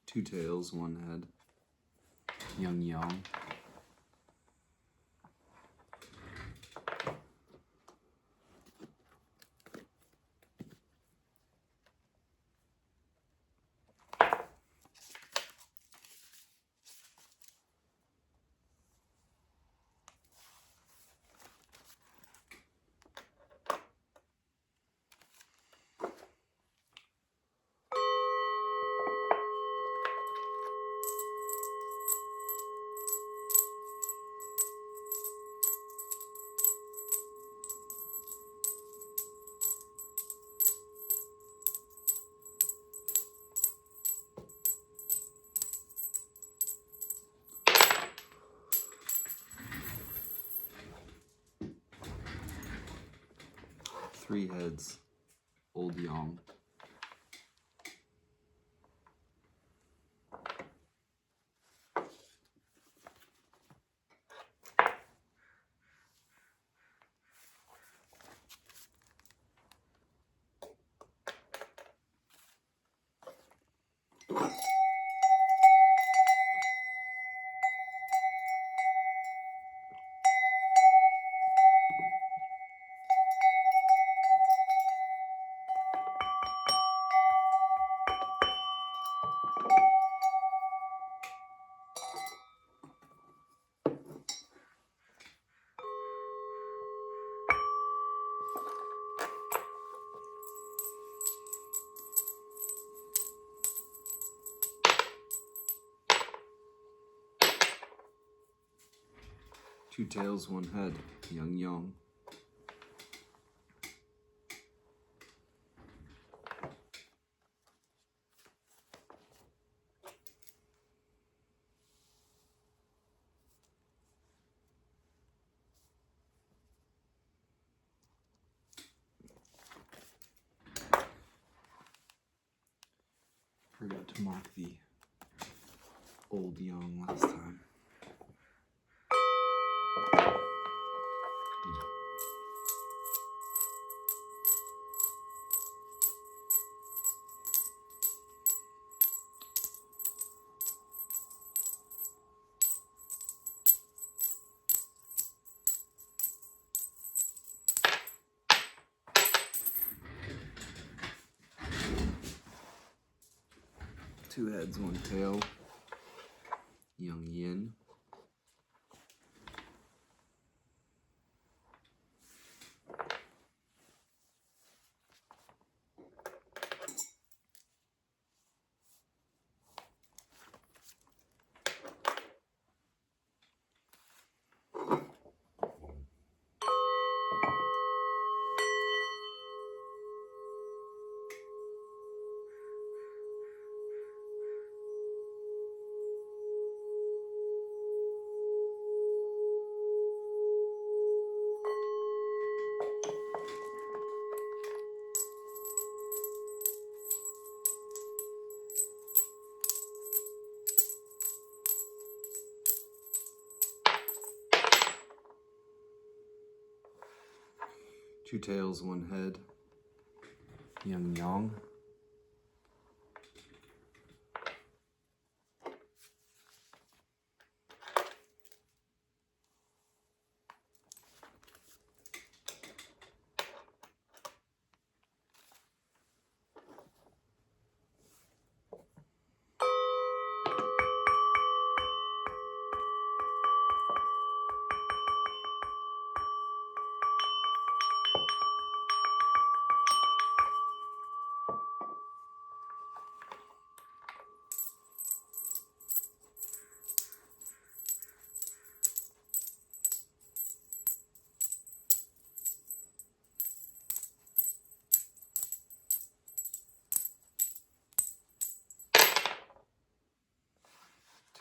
Two tails, one head. Yang yang. Three heads, old yang. Two tails, one head, yang yang. Forgot to mark the old yang last time. Two heads, one tail, yang yin. 2 tails, 1 head, yin yang.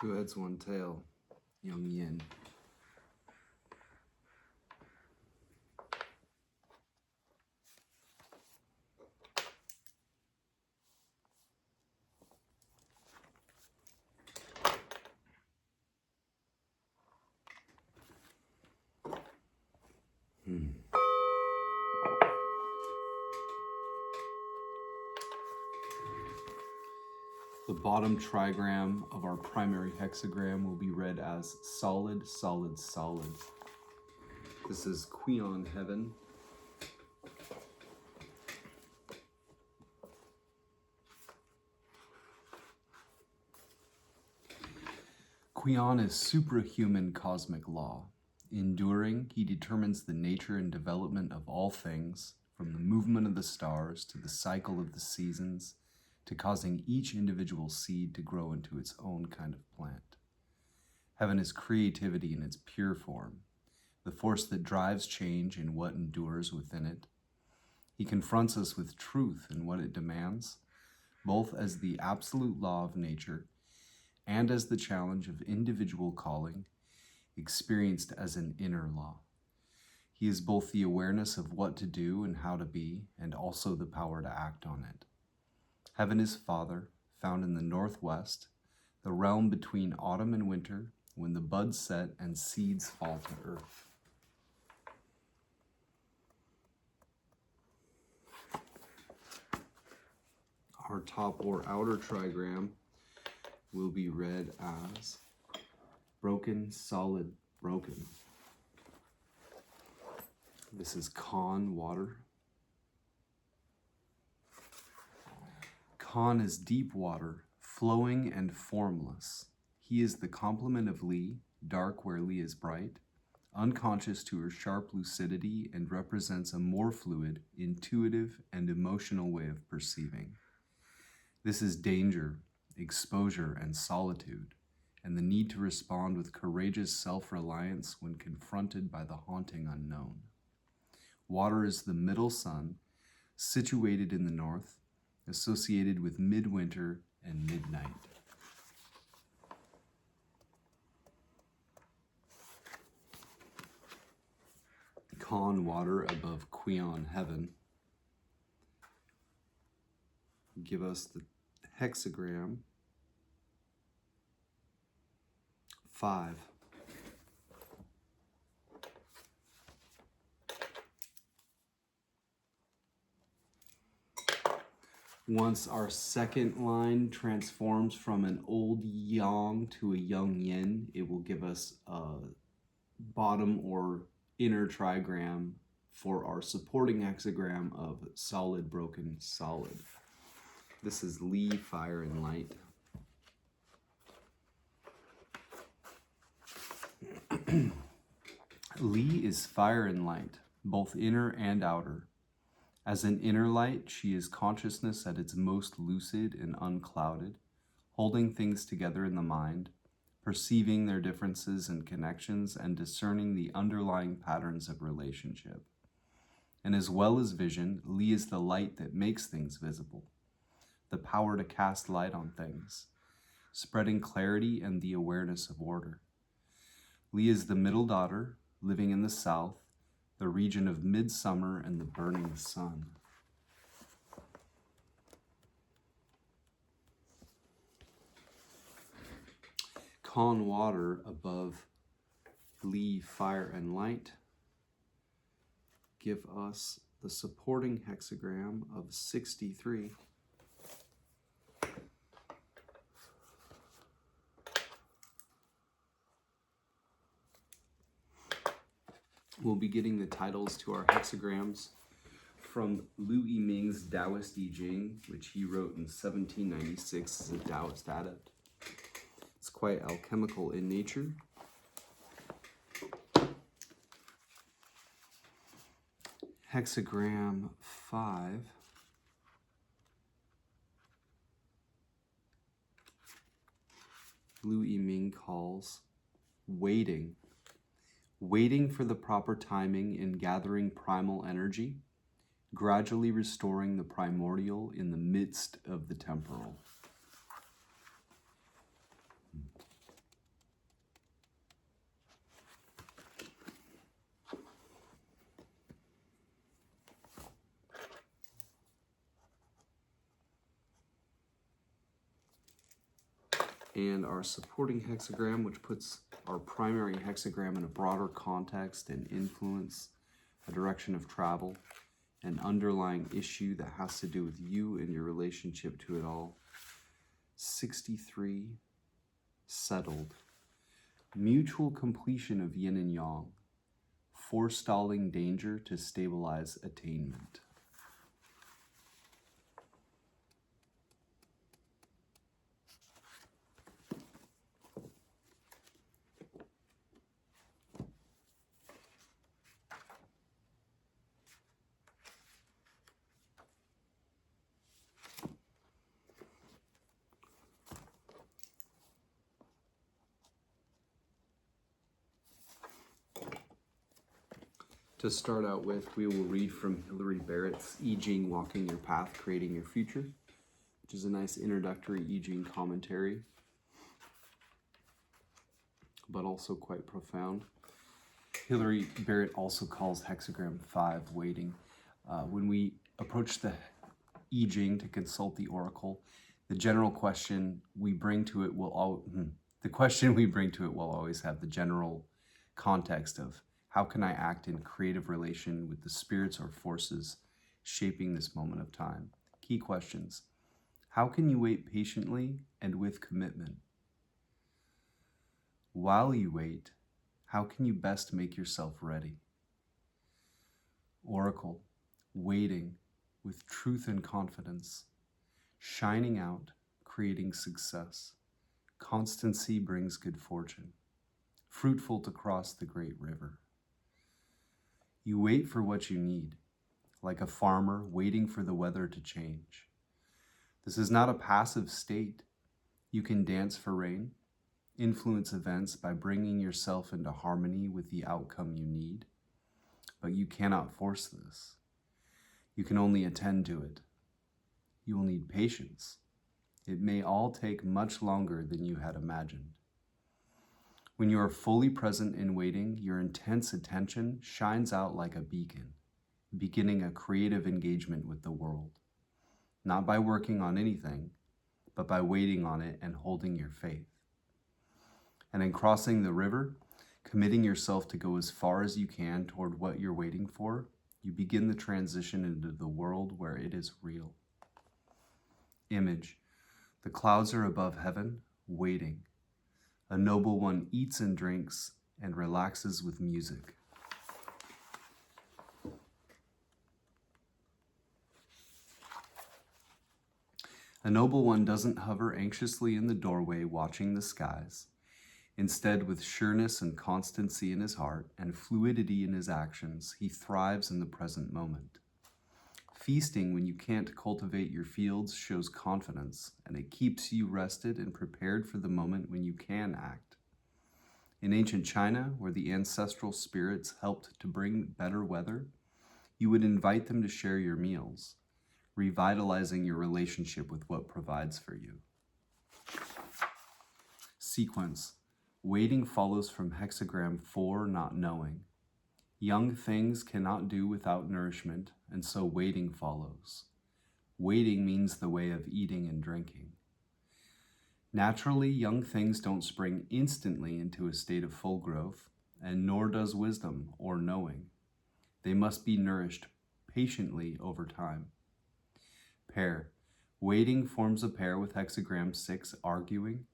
Two heads, 1 tail, yang yin. The bottom trigram of our primary hexagram will be read as solid, solid, solid. This is Qian heaven. Qian is suprahuman cosmic law. Enduring, he determines the nature and development of all things, from the movement of the stars to the cycle of the seasons, to causing each individual seed to grow into its own kind of plant. Heaven is creativity in its pure form, the force that drives change in what endures within it. He confronts us with truth in what it demands, both as the absolute law of nature and as the challenge of individual calling, experienced as an inner law. He is both the awareness of what to do and how to be, and also the power to act on it. Heaven is Father, found in the northwest, the realm between autumn and winter, when the buds set and seeds fall to earth. Our top or outer trigram will be read as broken, solid, broken. This is Kan water. Kan is deep water, flowing and formless. He is the complement of Li, dark where Li is bright, unconscious to her sharp lucidity, and represents a more fluid, intuitive, and emotional way of perceiving. This is danger, exposure, and solitude, and the need to respond with courageous self-reliance when confronted by the haunting unknown. Water is the middle sun, situated in the north, associated with midwinter and midnight. Kan water above Qian heaven give us the hexagram 5. Once our second line transforms from an old yang to a young yin, it will give us a bottom or inner trigram for our supporting hexagram of solid, broken, solid. This is Li, fire, and light. Li is fire and light, both inner and outer. As an inner light, she is consciousness at its most lucid and unclouded, holding things together in the mind, perceiving their differences and connections, and discerning the underlying patterns of relationship. And as well as vision, Li is the light that makes things visible, the power to cast light on things, spreading clarity and the awareness of order. Li is the middle daughter, living in the south, the region of midsummer and the burning sun. Kan water above Li, fire and light, give us the supporting hexagram of 63. We'll be getting the titles to our hexagrams from I-ming's Taoist I Ching, which he wrote in 1796 as a Taoist adept. It's quite alchemical in nature. Hexagram 5 I-ming calls waiting. Waiting for the proper timing in gathering primal energy, gradually restoring the primordial in the midst of the temporal. And our supporting hexagram, which puts our primary hexagram in a broader context and influence, a direction of travel, an underlying issue that has to do with you and your relationship to it all. 63, settled. Mutual completion of yin and yang, forestalling danger to stabilize attainment. To start out with, we will read from Hilary Barrett's I Ching, Walking Your Path, Creating Your Future, which is a nice introductory I Ching commentary, but also quite profound. Hilary Barrett also calls Hexagram 5 waiting. When we approach the I Ching to consult the oracle, the general question we bring to it will always have the general context of how can I act in creative relation with the spirits or forces shaping this moment of time? Key questions. How can you wait patiently and with commitment? While you wait, how can you best make yourself ready? Oracle, waiting with truth and confidence, shining out, creating success. Constancy brings good fortune, fruitful to cross the great river. You wait for what you need, like a farmer waiting for the weather to change. This is not a passive state. You can dance for rain, influence events by bringing yourself into harmony with the outcome you need, but you cannot force this. You can only attend to it. You will need patience. It may all take much longer than you had imagined. When you are fully present in waiting, your intense attention shines out like a beacon, beginning a creative engagement with the world. Not by working on anything, but by waiting on it and holding your faith. And in crossing the river, committing yourself to go as far as you can toward what you're waiting for, you begin the transition into the world where it is real. Image. The clouds are above heaven, waiting. A noble one eats and drinks and relaxes with music. A noble one doesn't hover anxiously in the doorway watching the skies. Instead, with sureness and constancy in his heart and fluidity in his actions, he thrives in the present moment. Feasting when you can't cultivate your fields shows confidence, and it keeps you rested and prepared for the moment when you can act. In ancient China, where the ancestral spirits helped to bring better weather, you would invite them to share your meals, revitalizing your relationship with what provides for you. Sequence. Waiting follows from hexagram 4, not knowing. Young things cannot do without nourishment, and so waiting follows. Waiting means the way of eating and drinking. Naturally, young things don't spring instantly into a state of full growth, and nor does wisdom or knowing. They must be nourished patiently over time. Pair. Waiting forms a pair with hexagram 6, arguing.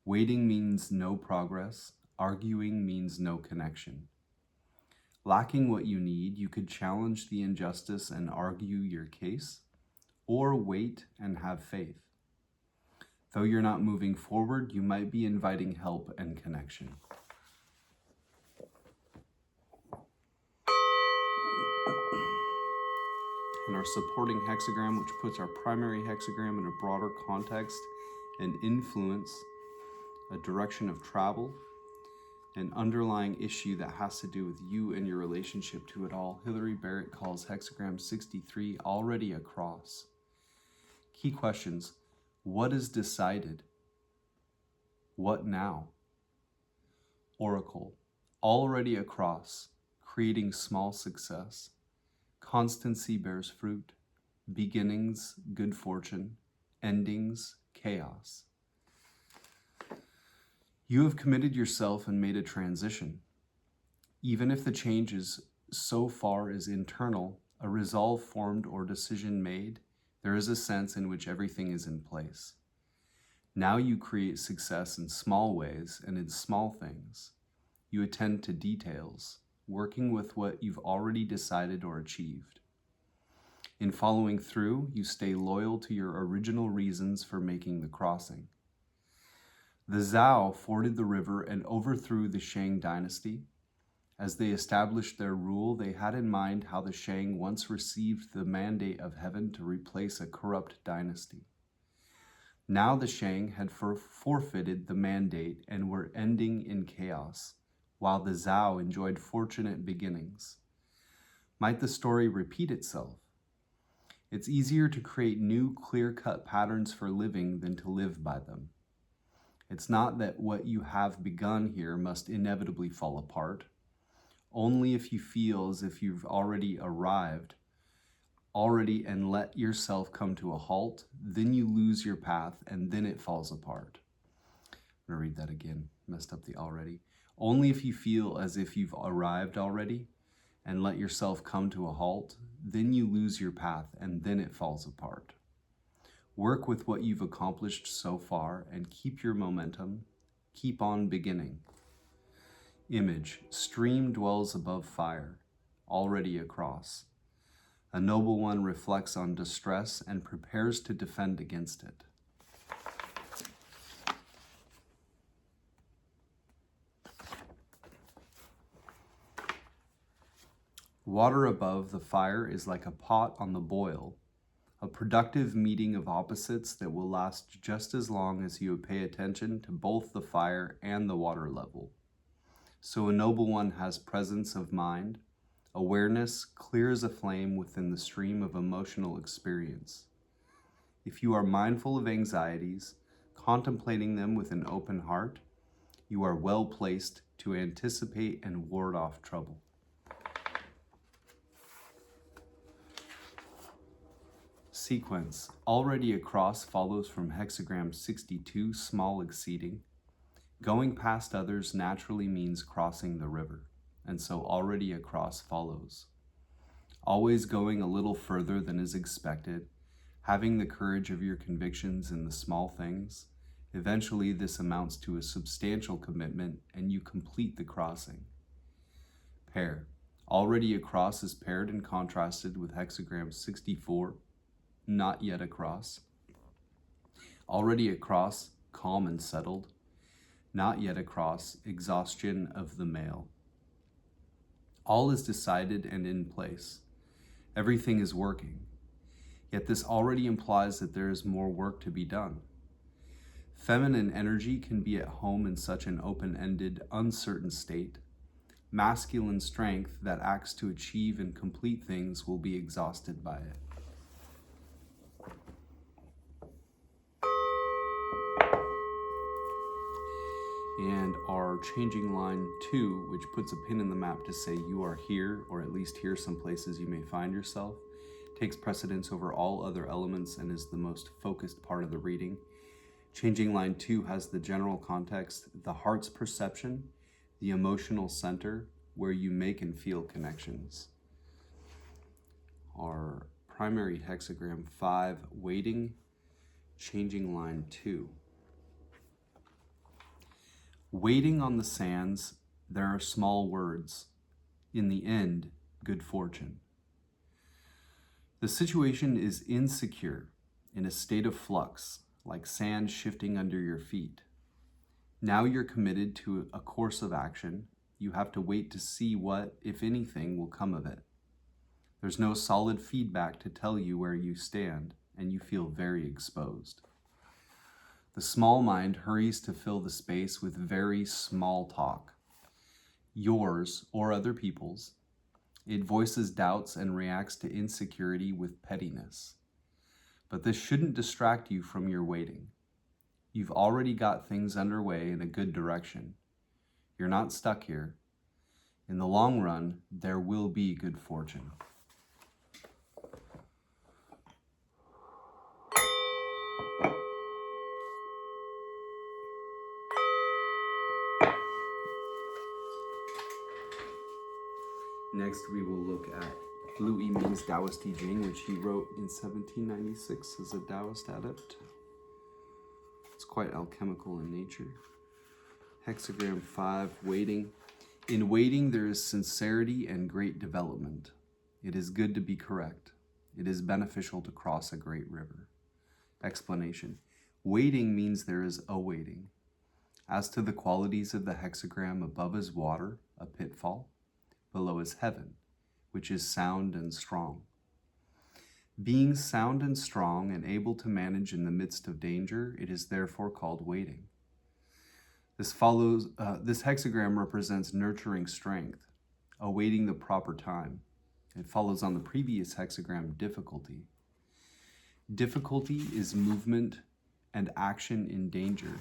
Waiting means no progress. Arguing means no connection. Lacking what you need, you could challenge the injustice and argue your case, or wait and have faith. Though you're not moving forward, you might be inviting help and connection. And our supporting hexagram, which puts our primary hexagram in a broader context and influence, a direction of travel, an underlying issue that has to do with you and your relationship to it all. Hilary Barrett calls hexagram 63 already across. Key questions. What is decided? What now? Oracle. Already across, creating small success. Constancy bears fruit. Beginnings, good fortune. Endings, chaos. You have committed yourself and made a transition. Even if the change is so far as internal, a resolve formed or decision made, there is a sense in which everything is in place. Now you create success in small ways and in small things. You attend to details, working with what you've already decided or achieved. In following through, you stay loyal to your original reasons for making the crossing. The Zhao forded the river and overthrew the Shang dynasty. As they established their rule, they had in mind how the Shang once received the mandate of heaven to replace a corrupt dynasty. Now the Shang had forfeited the mandate and were ending in chaos, while the Zhao enjoyed fortunate beginnings. Might the story repeat itself? It's easier to create new, clear-cut patterns for living than to live by them. It's not that what you have begun here must inevitably fall apart. Only if you feel as if you've already arrived, and let yourself come to a halt, then you lose your path and then it falls apart. I'm going to read that again, messed up the already. Only if you feel as if you've arrived already and let yourself come to a halt, then you lose your path and then it falls apart. Work with what you've accomplished so far and keep your momentum. Keep on beginning. Image. Stream dwells above fire, already across. A noble one reflects on distress and prepares to defend against it. Water above the fire is like a pot on the boil, a productive meeting of opposites that will last just as long as you pay attention to both the fire and the water level. So a noble one has presence of mind, awareness clear as a flame within the stream of emotional experience. If you are mindful of anxieties, contemplating them with an open heart, you are well placed to anticipate and ward off trouble. Sequence. Already across follows from hexagram 62, small exceeding. Going past others naturally means crossing the river, and so already across follows. Always going a little further than is expected, having the courage of your convictions in the small things, eventually this amounts to a substantial commitment and you complete the crossing. Pair. Already across is paired and contrasted with hexagram 64, not yet across. Already across, calm and settled. Not yet across, exhaustion of the male. All is decided and in place. Everything is working. Yet this already implies that there is more work to be done. Feminine energy can be at home in such an open-ended, uncertain state. Masculine strength that acts to achieve and complete things will be exhausted by it. And our changing line 2, which puts a pin in the map to say you are here, or at least here some places you may find yourself, takes precedence over all other elements and is the most focused part of the reading. Changing line 2 has the general context, the heart's perception, the emotional center, where you make and feel connections. our primary hexagram 5, waiting, changing line 2. Waiting on the sands, there are small words. In the end, good fortune. The situation is insecure, in a state of flux, like sand shifting under your feet. Now you're committed to a course of action. You have to wait to see what, if anything, will come of it. There's no solid feedback to tell you where you stand, and you feel very exposed. The small mind hurries to fill the space with very small talk, yours or other people's. It voices doubts and reacts to insecurity with pettiness. But this shouldn't distract you from your waiting. You've already got things underway in a good direction. You're not stuck here. In the long run, there will be good fortune. Next, we will look at I-ming's Taoist I Ching, which he wrote in 1796 as a Taoist adept. It's quite alchemical in nature. Hexagram 5, waiting. In waiting, there is sincerity and great development. It is good to be correct. It is beneficial to cross a great river. Explanation. Waiting means there is awaiting. As to the qualities of the hexagram, above is water, a pitfall. Below is heaven, which is sound and strong. Being sound and strong and able to manage in the midst of danger, it is therefore called waiting. This hexagram represents nurturing strength, awaiting the proper time. It follows on the previous hexagram, difficulty. Difficulty is movement and action in danger,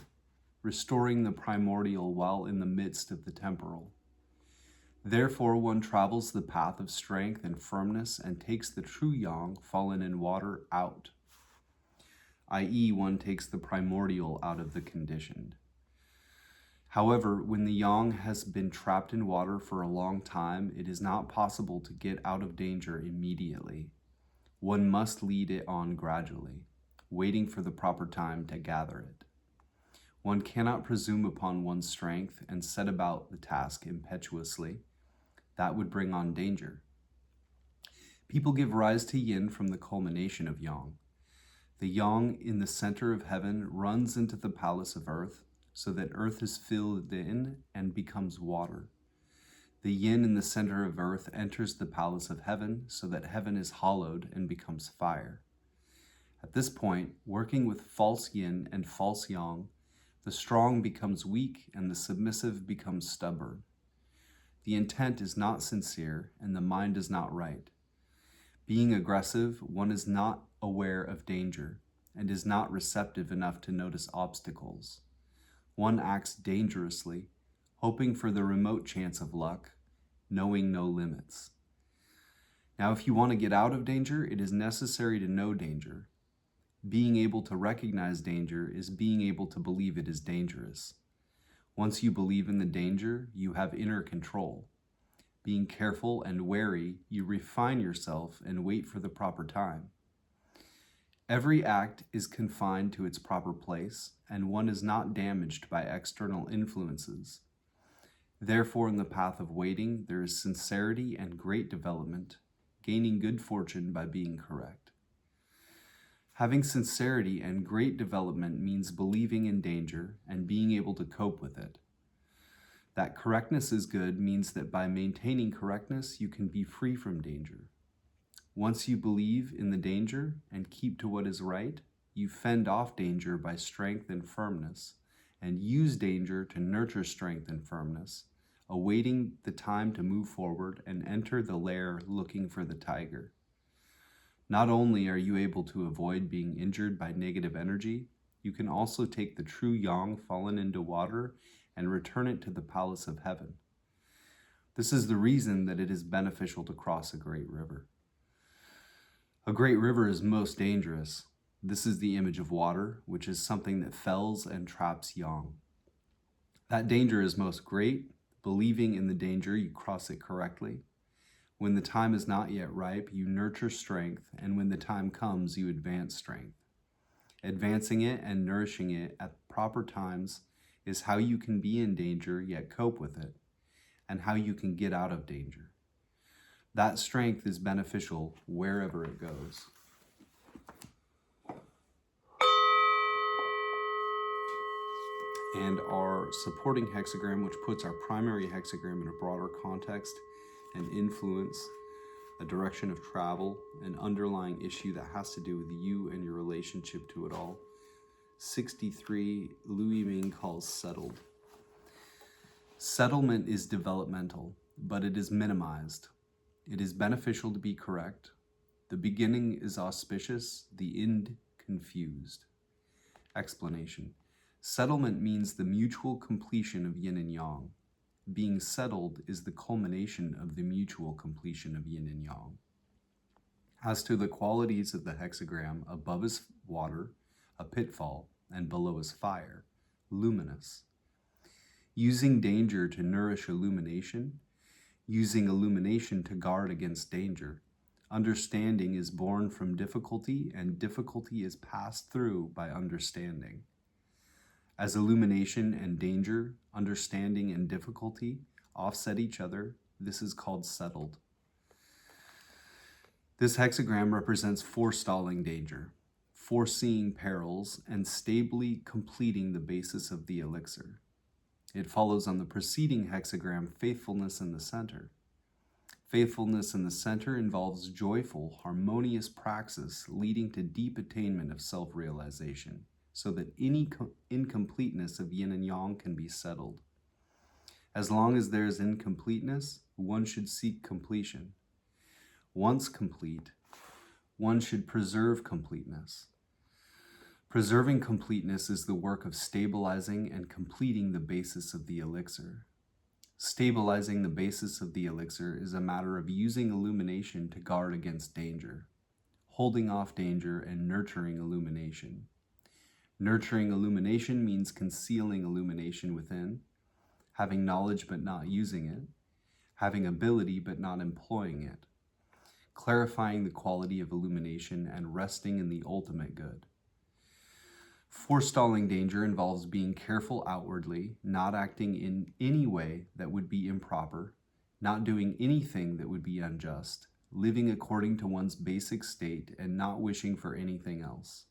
restoring the primordial while in the midst of the temporal. Therefore, one travels the path of strength and firmness and takes the true yang, fallen in water, out, i.e., one takes the primordial out of the conditioned. However, when the yang has been trapped in water for a long time, it is not possible to get out of danger immediately. One must lead it on gradually, waiting for the proper time to gather it. One cannot presume upon one's strength and set about the task impetuously. That would bring on danger. People give rise to yin from the culmination of yang. The yang in the center of heaven runs into the palace of earth, so that earth is filled in and becomes water. The yin in the center of earth enters the palace of heaven, so that heaven is hollowed and becomes fire. At this point, working with false yin and false yang, the strong becomes weak and the submissive becomes stubborn. The intent is not sincere and the mind is not right. Being aggressive, one is not aware of danger and is not receptive enough to notice obstacles. One acts dangerously, hoping for the remote chance of luck, knowing no limits. Now, if you want to get out of danger, it is necessary to know danger. Being able to recognize danger is being able to believe it is dangerous. Once you believe in the danger, you have inner control. Being careful and wary, you refine yourself and wait for the proper time. Every act is confined to its proper place, and one is not damaged by external influences. Therefore, in the path of waiting, there is sincerity and great development, gaining good fortune by being correct. Having sincerity and great development means believing in danger and being able to cope with it. That correctness is good means that by maintaining correctness, you can be free from danger. Once you believe in the danger and keep to what is right, you fend off danger by strength and firmness, and use danger to nurture strength and firmness, awaiting the time to move forward and enter the lair looking for the tiger. Not only are you able to avoid being injured by negative energy, you can also take the true yang fallen into water and return it to the palace of heaven. This is the reason that it is beneficial to cross a great river. A great river is most dangerous. This is the image of water, which is something that fells and traps yang. That danger is most great. Believing in the danger, you cross it correctly. When the time is not yet ripe, you nurture strength, and when the time comes, you advance strength. Advancing it and nourishing it at proper times is how you can be in danger yet cope with it, and how you can get out of danger. That strength is beneficial wherever it goes. And our supporting hexagram, which puts our primary hexagram in a broader context and influence, a direction of travel, an underlying issue that has to do with you and your relationship to it all. 63, I-ming calls settled. Settlement is developmental, but it is minimized. It is beneficial to be correct. The beginning is auspicious, the end confused. Explanation. Settlement means the mutual completion of yin and yang. Being settled is the culmination of the mutual completion of yin and yang. As to the qualities of the hexagram, above is water, a pitfall, and below is fire, luminous. Using danger to nourish illumination, using illumination to guard against danger. Understanding is born from difficulty, and difficulty is passed through by understanding. As illumination and danger, understanding and difficulty offset each other, this is called settled. This hexagram represents forestalling danger, foreseeing perils, and stably completing the basis of the elixir. It follows on the preceding hexagram, faithfulness in the center. Faithfulness in the center involves joyful, harmonious praxis leading to deep attainment of self-realization, so that any incompleteness of yin and yang can be settled. As long as there is incompleteness, one should seek completion. Once complete, one should preserve completeness. Preserving completeness is the work of stabilizing and completing the basis of the elixir. Stabilizing the basis of the elixir is a matter of using illumination to guard against danger, holding off danger and nurturing illumination. Nurturing illumination means concealing illumination within, having knowledge but not using it, having ability but not employing it, clarifying the quality of illumination and resting in the ultimate good. Forestalling danger involves being careful outwardly, not acting in any way that would be improper, not doing anything that would be unjust, living according to one's basic state and not wishing for anything else.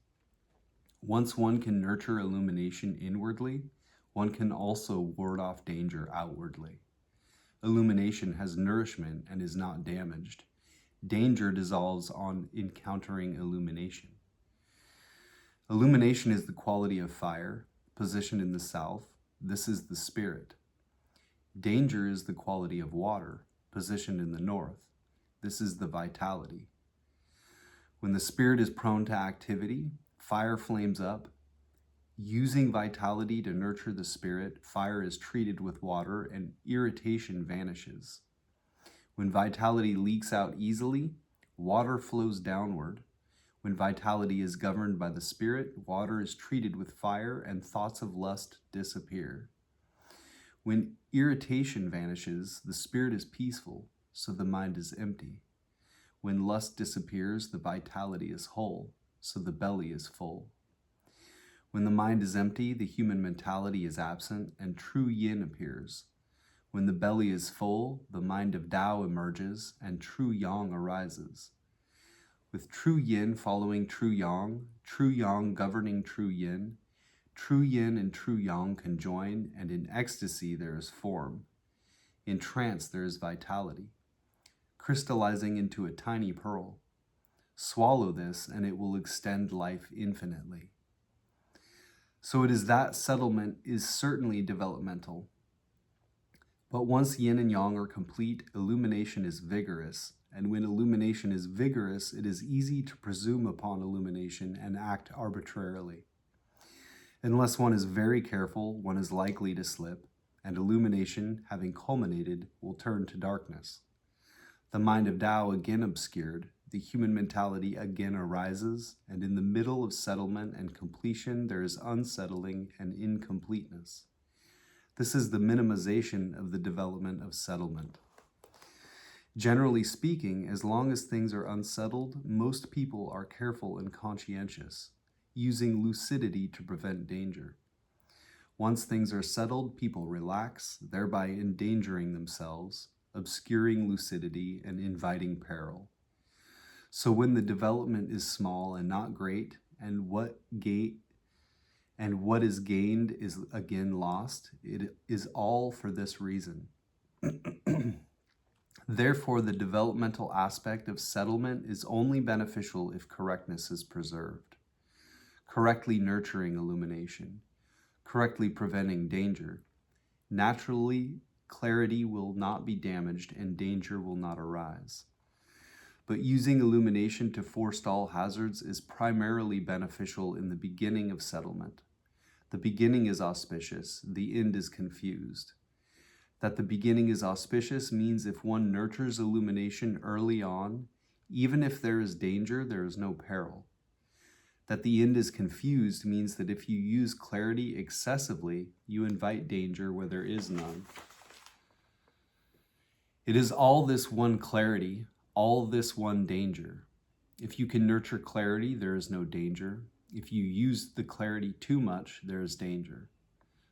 Once one can nurture illumination inwardly, one can also ward off danger outwardly. Illumination has nourishment and is not damaged. Danger dissolves on encountering illumination. Illumination is the quality of fire, positioned in the south. This is the spirit. Danger is the quality of water, positioned in the north. This is the vitality. When the spirit is prone to activity, fire flames up. Using vitality to nurture the spirit, fire is treated with water and irritation vanishes. When vitality leaks out easily, water flows downward. When vitality is governed by the spirit, water is treated with fire and thoughts of lust disappear. When irritation vanishes, the spirit is peaceful, so the mind is empty. When lust disappears, the vitality is whole, so the belly is full. When the mind is empty, the human mentality is absent, and true yin appears. When the belly is full, the mind of Tao emerges, and true yang arises. With true yin following true yang governing true yin and true yang conjoin, and in ecstasy there is form. In trance there is vitality, crystallizing into a tiny pearl. Swallow this, and it will extend life infinitely. So it is that settlement is certainly developmental. But once yin and yang are complete, illumination is vigorous. And when illumination is vigorous, it is easy to presume upon illumination and act arbitrarily. Unless one is very careful, one is likely to slip, and illumination, having culminated, will turn to darkness. The mind of Tao again obscured, the human mentality again arises, and in the middle of settlement and completion there is unsettling and incompleteness. This is the minimization of the development of settlement. Generally speaking, as long as things are unsettled, most people are careful and conscientious, using lucidity to prevent danger. Once things are settled, people relax, thereby endangering themselves, obscuring lucidity, and inviting peril. So when the development is small and not great, and what is gained is again lost, it is all for this reason. Therefore, the developmental aspect of settlement is only beneficial if correctness is preserved, correctly nurturing illumination, correctly preventing danger. Naturally, clarity will not be damaged and danger will not arise. But using illumination to forestall hazards is primarily beneficial in the beginning of settlement. The beginning is auspicious, the end is confused. That the beginning is auspicious means if one nurtures illumination early on, even if there is danger, there is no peril. That the end is confused means that if you use clarity excessively, you invite danger where there is none. It is all this one clarity, all this one danger. If you can nurture clarity, there is no danger. If you use the clarity too much, there is danger.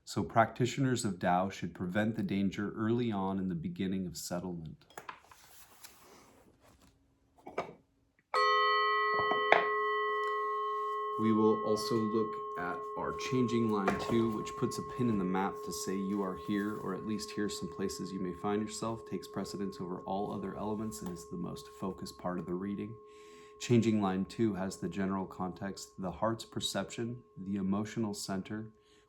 So practitioners of Tao should prevent the danger early on in the beginning of settlement. We will also look at our changing line 2, which puts a pin in the map to say you are here, or at least here some places you may find yourself, takes precedence over all other elements, and is the most focused part of the reading. Changing line 2 has the general context, the heart's perception, the emotional center,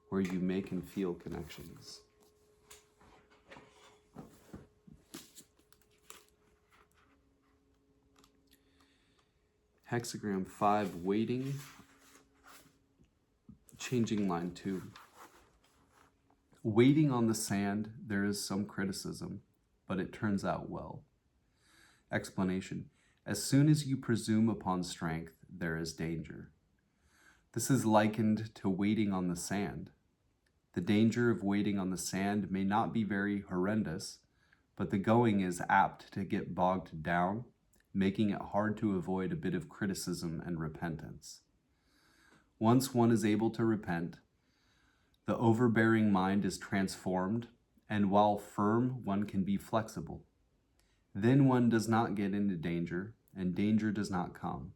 where you make and feel connections. Hexagram 5, waiting. Changing line 2. Waiting on the sand, there is some criticism, but it turns out well. Explanation. As soon as you presume upon strength, there is danger. This is likened to waiting on the sand. The danger of waiting on the sand may not be very horrendous, but the going is apt to get bogged down, making it hard to avoid a bit of criticism and repentance. Once one is able to repent, the overbearing mind is transformed, and while firm, one can be flexible. Then one does not get into danger, and danger does not come.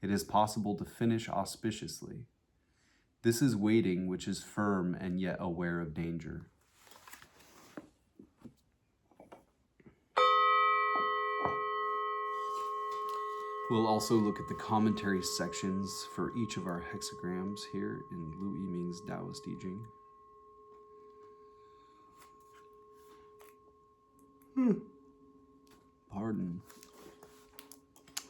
It is possible to finish auspiciously. This is waiting, which is firm and yet aware of danger. We'll also look at the commentary sections for each of our hexagrams here in I-ming's Taoist I Ching. Pardon.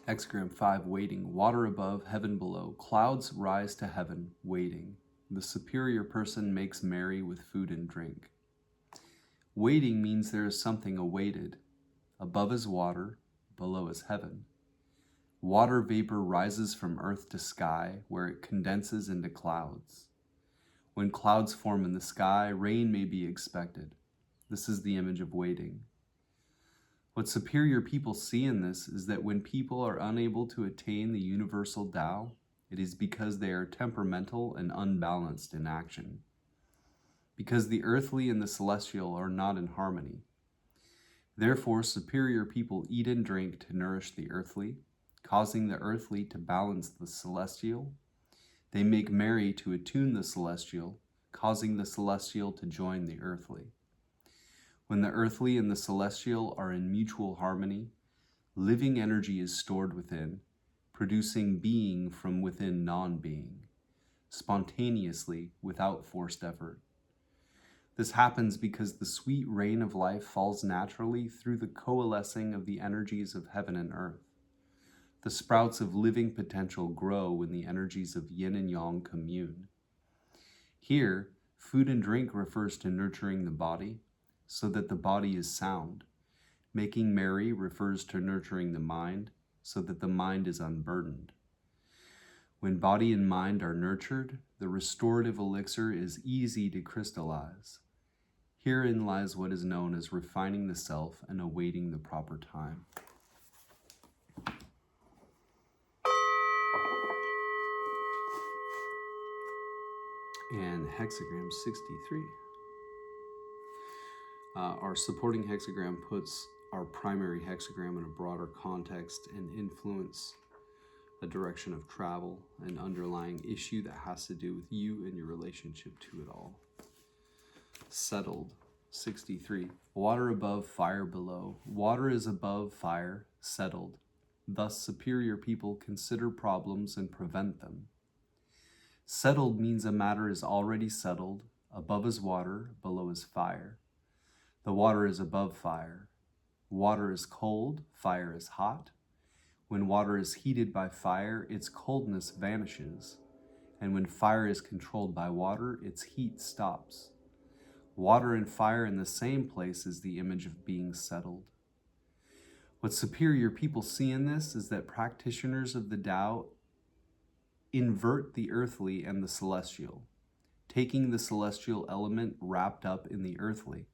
Hexagram 5, waiting. Water above, heaven below. Clouds rise to heaven, waiting. The superior person makes merry with food and drink. Waiting means there is something awaited. Above is water, below is heaven. Water vapor rises from earth to sky, where it condenses into clouds. When clouds form in the sky, rain may be expected. This is the image of waiting. What superior people see in this is that when people are unable to attain the universal Tao, it is because they are temperamental and unbalanced in action. Because the earthly and the celestial are not in harmony. Therefore, superior people eat and drink to nourish the earthly, causing the earthly to balance the celestial. They make merry to attune the celestial, causing the celestial to join the earthly. When the earthly and the celestial are in mutual harmony, living energy is stored within, producing being from within non-being, spontaneously without forced effort. This happens because the sweet rain of life falls naturally through the coalescing of the energies of heaven and earth. The sprouts of living potential grow when the energies of yin and yang commune. Here, food and drink refers to nurturing the body, so that the body is sound. Making merry refers to nurturing the mind, so that the mind is unburdened. When body and mind are nurtured, the restorative elixir is easy to crystallize. Herein lies what is known as refining the self and awaiting the proper time. And hexagram 63. Our supporting hexagram puts our primary hexagram in a broader context and influence a direction of travel, an underlying issue that has to do with you and your relationship to it all. Settled, 63. Water above, fire below. Water is above fire, settled. Thus superior people consider problems and prevent them. Settled means a matter is already settled. Above is water, below is fire. The water is above fire. Water is cold, fire is hot. When water is heated by fire, its coldness vanishes. And when fire is controlled by water, its heat stops. Water and fire in the same place is the image of being settled. What superior people see in this is that practitioners of the Tao invert the earthly and the celestial, taking the celestial element wrapped up in the earthly,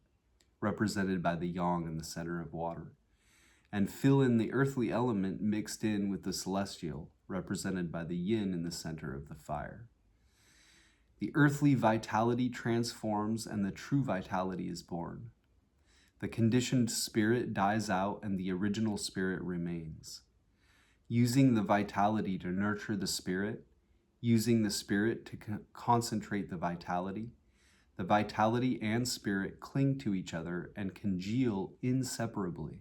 represented by the yang in the center of water, and fill in the earthly element mixed in with the celestial, represented by the yin in the center of the fire. The earthly vitality transforms and the true vitality is born. The conditioned spirit dies out and the original spirit remains. Using the vitality to nurture the spirit, using the spirit to concentrate the vitality and spirit cling to each other and congeal inseparably,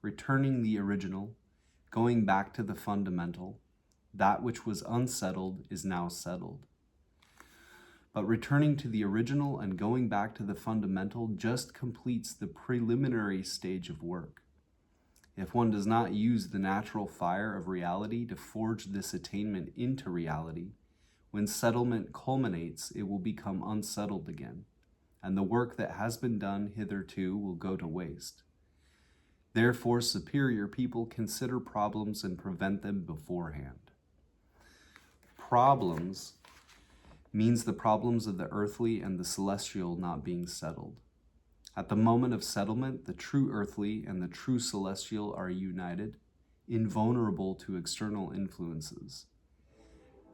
returning the original, going back to the fundamental. That which was unsettled is now settled. But returning to the original and going back to the fundamental just completes the preliminary stage of work. If one does not use the natural fire of reality to forge this attainment into reality, when settlement culminates, it will become unsettled again, and the work that has been done hitherto will go to waste. Therefore, superior people consider problems and prevent them beforehand. Problems means the problems of the earthly and the celestial not being settled. At the moment of settlement, the true earthly and the true celestial are united, invulnerable to external influences.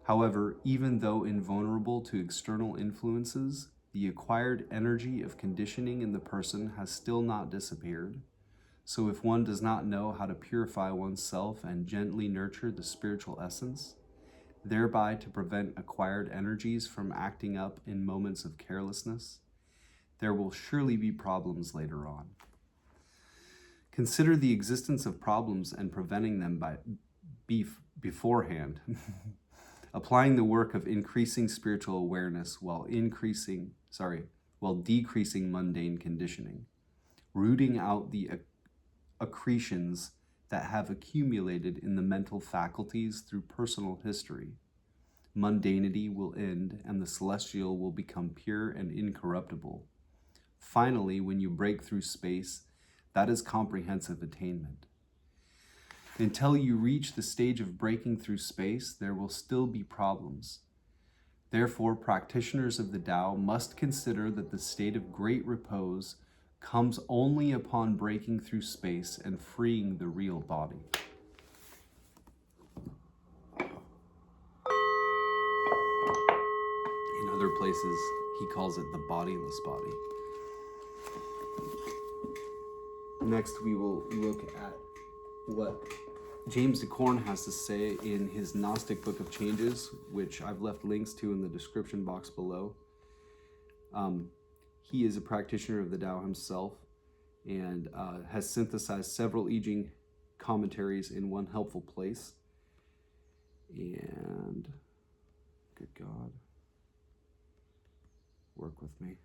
However, even though invulnerable to external influences, the acquired energy of conditioning in the person has still not disappeared. So if one does not know how to purify oneself and gently nurture the spiritual essence, thereby to prevent acquired energies from acting up in moments of carelessness, there will surely be problems later on. Consider the existence of problems and preventing them beforehand. Applying the work of increasing spiritual awareness while decreasing mundane conditioning, rooting out the accretions that have accumulated in the mental faculties through personal history. Mundanity will end and the celestial will become pure and incorruptible. Finally, when you break through space, that is comprehensive attainment. Until you reach the stage of breaking through space, there will still be problems. Therefore, practitioners of the Tao must consider that the state of great repose comes only upon breaking through space and freeing the real body. In other places, he calls it the bodiless body. Next, we will look at what James Dekorne has to say in his Gnostic Book of Changes, which I've left links to in the description box below. He is a practitioner of the Tao himself and has synthesized several I Ching commentaries in one helpful place. And, good God, work with me.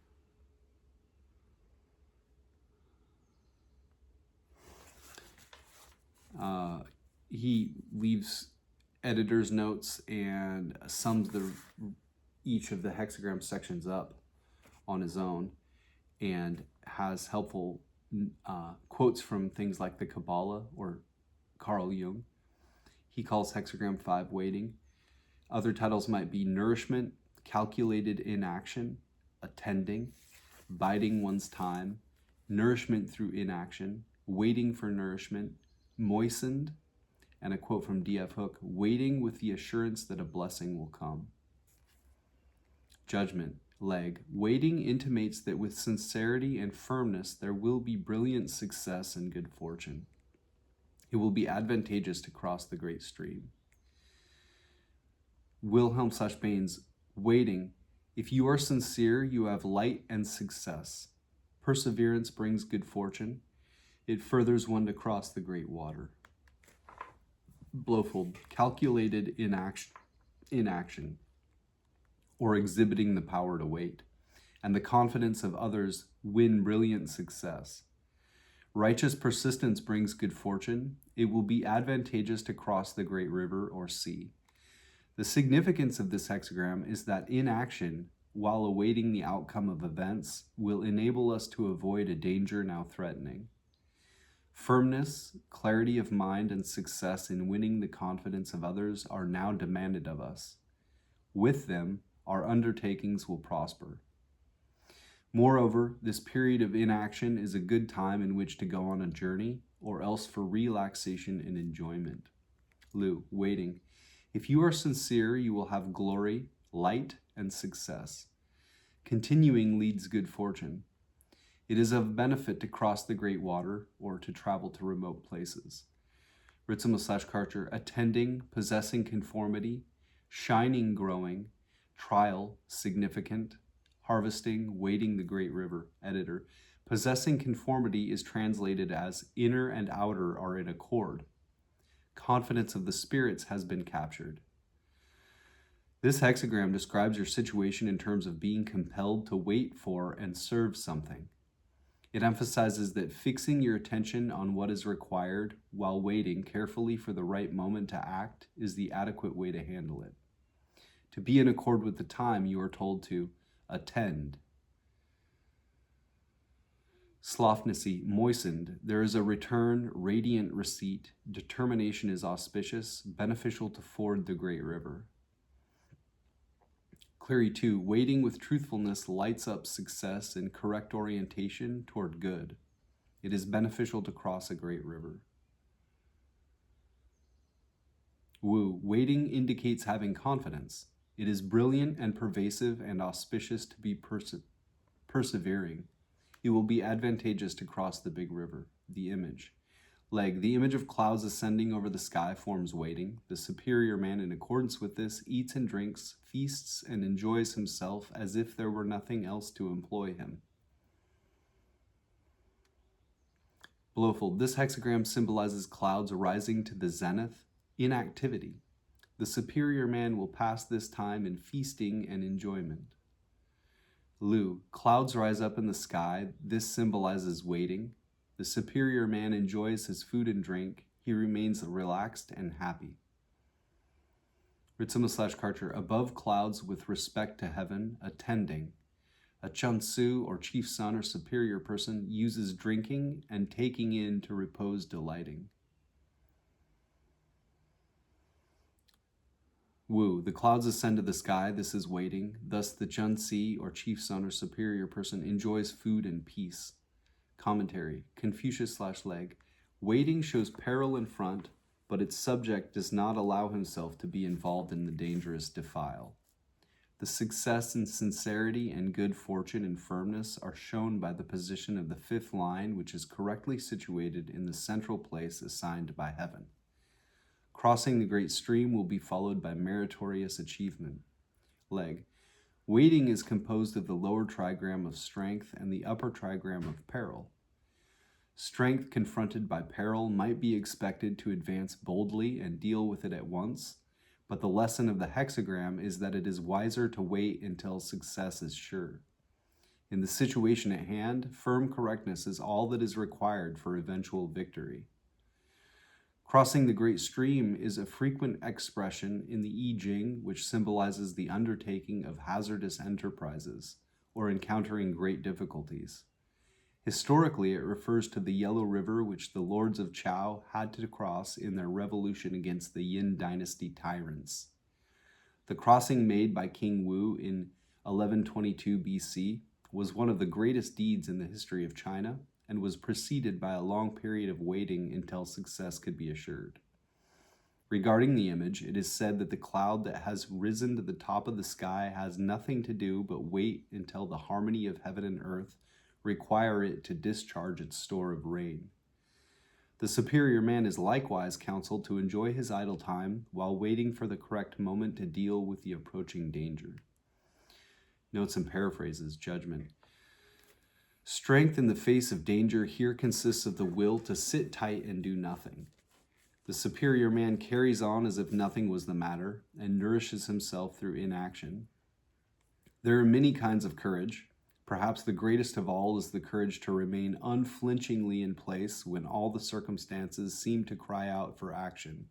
He leaves editor's notes and sums each of the hexagram sections up on his own and has helpful quotes from things like the Kabbalah or Carl Jung. He calls hexagram 5 waiting. Other titles might be nourishment, calculated inaction, attending, biding one's time, nourishment through inaction, waiting for nourishment, moistened, and a quote from D.F. Hook, waiting with the assurance that a blessing will come. Judgment, leg, waiting intimates that with sincerity and firmness there will be brilliant success and good fortune. It will be advantageous to cross the great stream. Wilhelm/Baines, waiting, if you are sincere, you have light and success. Perseverance brings good fortune. It furthers one to cross the great water. Blowfold, calculated inaction, or exhibiting the power to wait, and the confidence of others win brilliant success. Righteous persistence brings good fortune. It will be advantageous to cross the great river or sea. The significance of this hexagram is that inaction, while awaiting the outcome of events, will enable us to avoid a danger now threatening. Firmness, clarity of mind, and success in winning the confidence of others are now demanded of us. With them, our undertakings will prosper. Moreover, this period of inaction is a good time in which to go on a journey, or else for relaxation and enjoyment. Lou, waiting. If you are sincere, you will have glory, light, and success. Continuing leads good fortune. It is of benefit to cross the great water or to travel to remote places. Ritzema/Karcher, attending, possessing conformity, shining, growing, trial, significant, harvesting, wading the great river. Editor, possessing conformity is translated as inner and outer are in accord. Confidence of the spirits has been captured. This hexagram describes your situation in terms of being compelled to wait for and serve something. It emphasizes that fixing your attention on what is required while waiting carefully for the right moment to act is the adequate way to handle it. To be in accord with the time, you are told to attend. Sloughnessy, moistened, there is a return, radiant receipt. Determination is auspicious, beneficial to ford the great river. Cleary 2, waiting with truthfulness lights up success and correct orientation toward good. It is beneficial to cross a great river. Wu, waiting indicates having confidence. It is brilliant and pervasive and auspicious to be persevering. It will be advantageous to cross the big river. The image. Leg, the image of clouds ascending over the sky forms waiting. The superior man, in accordance with this, eats and drinks, feasts, and enjoys himself as if there were nothing else to employ him. Blowfold, this hexagram symbolizes clouds rising to the zenith, inactivity. The superior man will pass this time in feasting and enjoyment. Lu, clouds rise up in the sky. This symbolizes waiting. The superior man enjoys his food and drink. He remains relaxed and happy. Ritzema/Karcher, above clouds with respect to heaven, attending. A Chunsu or chief son or superior person uses drinking and taking in to repose delighting. Wu, the clouds ascend to the sky. This is waiting. Thus the Chunsi or chief son or superior person enjoys food and peace. Commentary, Confucius/Leg, waiting shows peril in front, but its subject does not allow himself to be involved in the dangerous defile. The success and sincerity and good fortune and firmness are shown by the position of the fifth line, which is correctly situated in the central place assigned by heaven. Crossing the great stream will be followed by meritorious achievement. Leg, waiting is composed of the lower trigram of strength and the upper trigram of peril. Strength confronted by peril might be expected to advance boldly and deal with it at once, but the lesson of the hexagram is that it is wiser to wait until success is sure. In the situation at hand, firm correctness is all that is required for eventual victory. Crossing the great stream is a frequent expression in the I Ching, which symbolizes the undertaking of hazardous enterprises or encountering great difficulties. Historically, it refers to the Yellow River, which the lords of Chao had to cross in their revolution against the Yin dynasty tyrants. The crossing made by King Wu in 1122 BC was one of the greatest deeds in the history of China and was preceded by a long period of waiting until success could be assured. Regarding the image, it is said that the cloud that has risen to the top of the sky has nothing to do but wait until the harmony of heaven and earth require it to discharge its store of rain. The superior man is likewise counseled to enjoy his idle time while waiting for the correct moment to deal with the approaching danger. Notes and paraphrases. Judgment. Strength in the face of danger here consists of the will to sit tight and do nothing. The superior man carries on as if nothing was the matter and nourishes himself through inaction. There are many kinds of courage. Perhaps the greatest of all is the courage to remain unflinchingly in place when all the circumstances seem to cry out for action.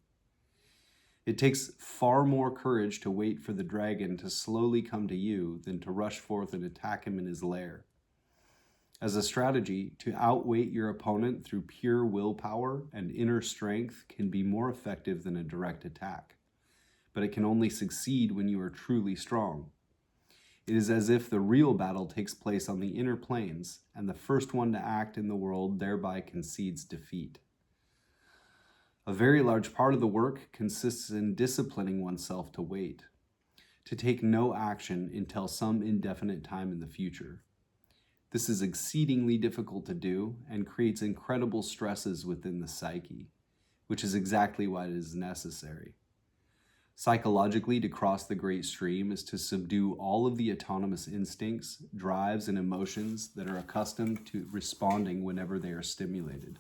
It takes far more courage to wait for the dragon to slowly come to you than to rush forth and attack him in his lair. As a strategy, to outweight your opponent through pure willpower and inner strength can be more effective than a direct attack, but it can only succeed when you are truly strong. It is as if the real battle takes place on the inner planes, and the first one to act in the world thereby concedes defeat. A very large part of the work consists in disciplining oneself to wait, to take no action until some indefinite time in the future. This is exceedingly difficult to do and creates incredible stresses within the psyche, which is exactly why it is necessary. Psychologically, to cross the great stream is to subdue all of the autonomous instincts, drives, and emotions that are accustomed to responding whenever they are stimulated.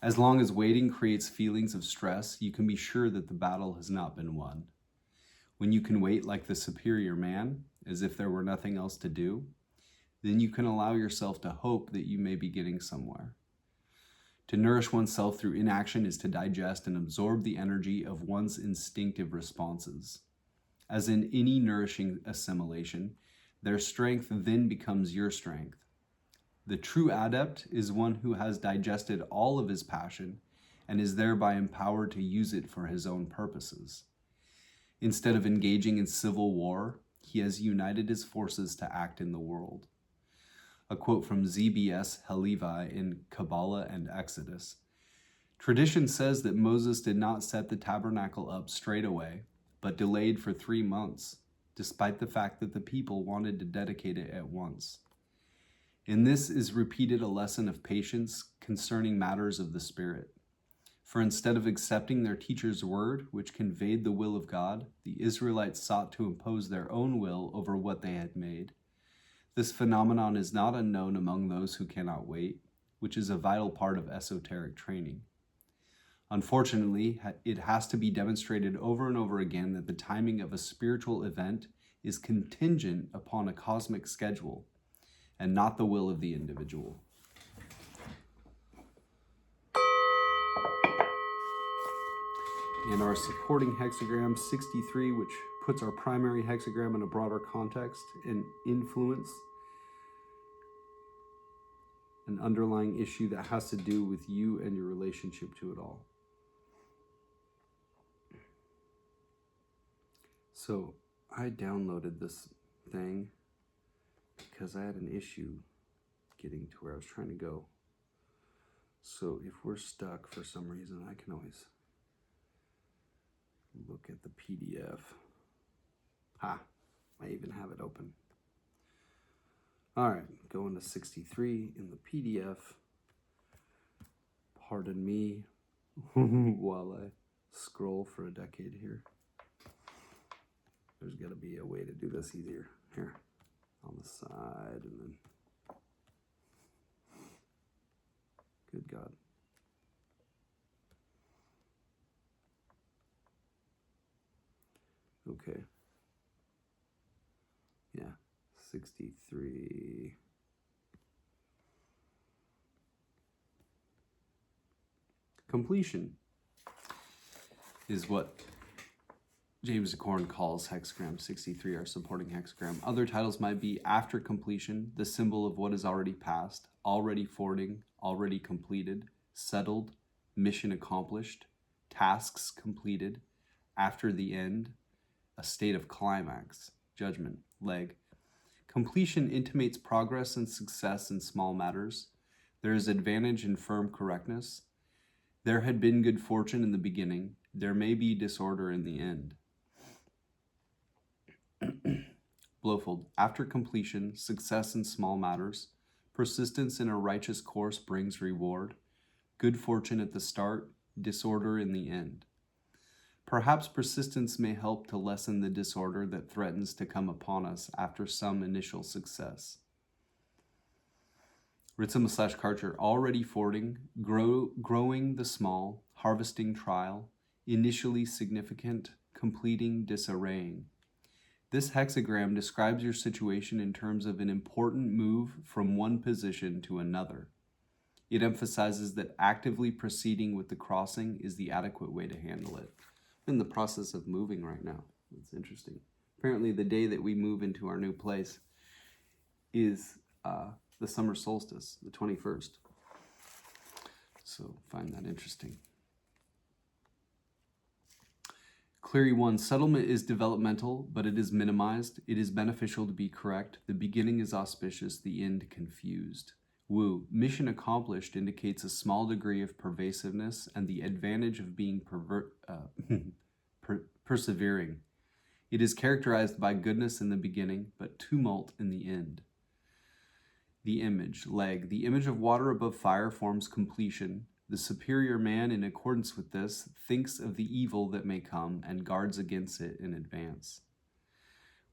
As long as waiting creates feelings of stress, you can be sure that the battle has not been won. When you can wait like the superior man, as if there were nothing else to do, then you can allow yourself to hope that you may be getting somewhere. To nourish oneself through inaction is to digest and absorb the energy of one's instinctive responses. As in any nourishing assimilation, their strength then becomes your strength. The true adept is one who has digested all of his passion and is thereby empowered to use it for his own purposes. Instead of engaging in civil war, he has united his forces to act in the world. A quote from ZBS Halevi in Kabbalah and Exodus. Tradition says that Moses did not set the tabernacle up straight away, but delayed for 3 months, despite the fact that the people wanted to dedicate it at once. In this is repeated a lesson of patience concerning matters of the Spirit. For instead of accepting their teacher's word, which conveyed the will of God, the Israelites sought to impose their own will over what they had made. This phenomenon is not unknown among those who cannot wait, which is a vital part of esoteric training. Unfortunately, it has to be demonstrated over and over again that the timing of a spiritual event is contingent upon a cosmic schedule and not the will of the individual. And our supporting hexagram 63, which puts our primary hexagram in a broader context and influence an underlying issue that has to do with you and your relationship to it all. So I downloaded this thing because I had an issue getting to where I was trying to go. So if we're stuck for some reason, I can always look at the PDF. I even have it open. All right, going to 63 in the PDF. Pardon me while I scroll for a decade here. There's got to be a way to do this easier. Here, on the side, and then... Good God. Okay. Yeah, 63. Completion is what James Dekorne calls hexagram 63, our supporting hexagram. Other titles might be after completion, the symbol of what is already passed, already forwarding, already completed, settled, mission accomplished, tasks completed, after the end, a state of climax, judgment, leg. Completion intimates progress and success in small matters. There is advantage in firm correctness. There had been good fortune in the beginning. There may be disorder in the end. Blowfold. After completion, success in small matters. Persistence in a righteous course brings reward. Good fortune at the start, disorder in the end. Perhaps persistence may help to lessen the disorder that threatens to come upon us after some initial success. Ritsum/Karcher, already fording, growing the small, harvesting trial, initially significant, completing disarraying. This hexagram describes your situation in terms of an important move from one position to another. It emphasizes that actively proceeding with the crossing is the adequate way to handle it. I'm in the process of moving right now. It's interesting. Apparently the day that we move into our new place is the summer solstice, the 21st. So find that interesting. Cleary 1, settlement is developmental, but it is minimized. It is beneficial to be correct. The beginning is auspicious, the end confused. Wu, mission accomplished indicates a small degree of pervasiveness and the advantage of being persevering. It is characterized by goodness in the beginning, but tumult in the end. The image, leg. The image of water above fire forms completion. The superior man, in accordance with this, thinks of the evil that may come and guards against it in advance.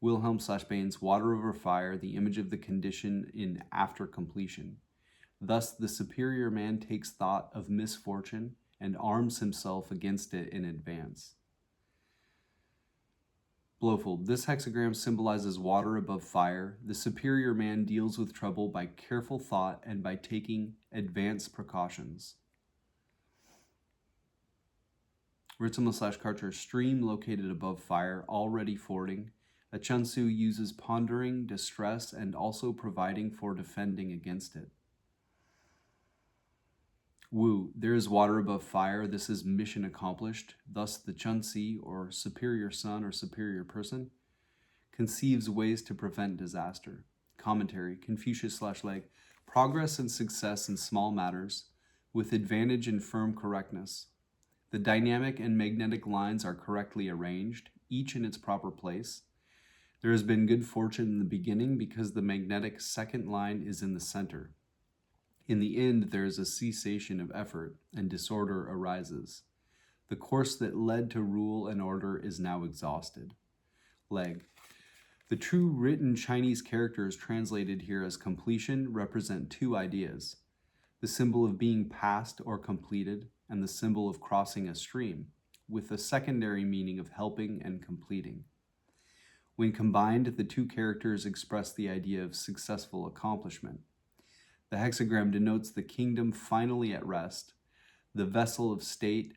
Wilhelm/Baines, water over fire, the image of the condition in after completion. Thus, the superior man takes thought of misfortune and arms himself against it in advance. Blowfold, this hexagram symbolizes water above fire. The superior man deals with trouble by careful thought and by taking advanced precautions. Ritsum/Karcher, stream located above fire, already fording. A Chunsu uses pondering, distress, and also providing for defending against it. Wu, there is water above fire. This is mission accomplished. Thus, the Chunsi, or superior son or superior person, conceives ways to prevent disaster. Commentary, Confucius/Leg, progress and success in small matters, with advantage in firm correctness. The dynamic and magnetic lines are correctly arranged, each in its proper place. There has been good fortune in the beginning because the magnetic second line is in the center. In the end, there is a cessation of effort, and disorder arises. The course that led to rule and order is now exhausted. Leg. The true written Chinese characters translated here as completion represent two ideas: the symbol of being past or completed, and the symbol of crossing a stream, with a secondary meaning of helping and completing. When combined, the two characters express the idea of successful accomplishment. The hexagram denotes the kingdom finally at rest. The vessel of state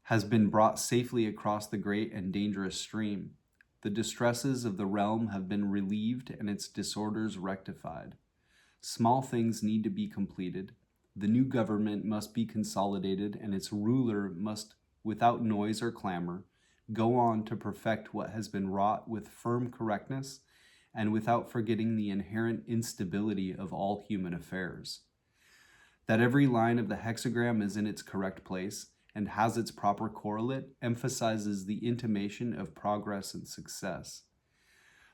has been brought safely across the great and dangerous stream. The distresses of the realm have been relieved and its disorders rectified. Small things need to be completed. The new government must be consolidated, and its ruler must, without noise or clamor, go on to perfect what has been wrought with firm correctness and without forgetting the inherent instability of all human affairs. That every line of the hexagram is in its correct place and has its proper correlate emphasizes the intimation of progress and success.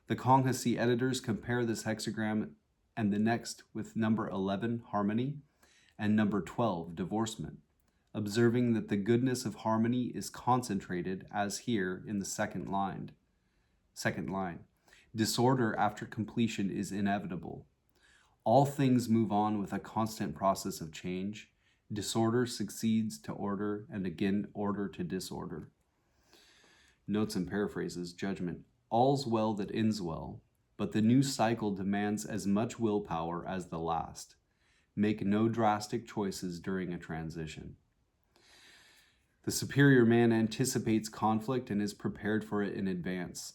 The Konghasi editors compare this hexagram and the next with number 11, harmony, and number 12, divorcement, observing that the goodness of harmony is concentrated, as here in the second line. Disorder after completion is inevitable. All things move on with a constant process of change. Disorder succeeds to order, and again order to disorder. Notes and paraphrases. Judgment. All's well that ends well, but the new cycle demands as much willpower as the last. Make no drastic choices during a transition. The superior man anticipates conflict and is prepared for it in advance.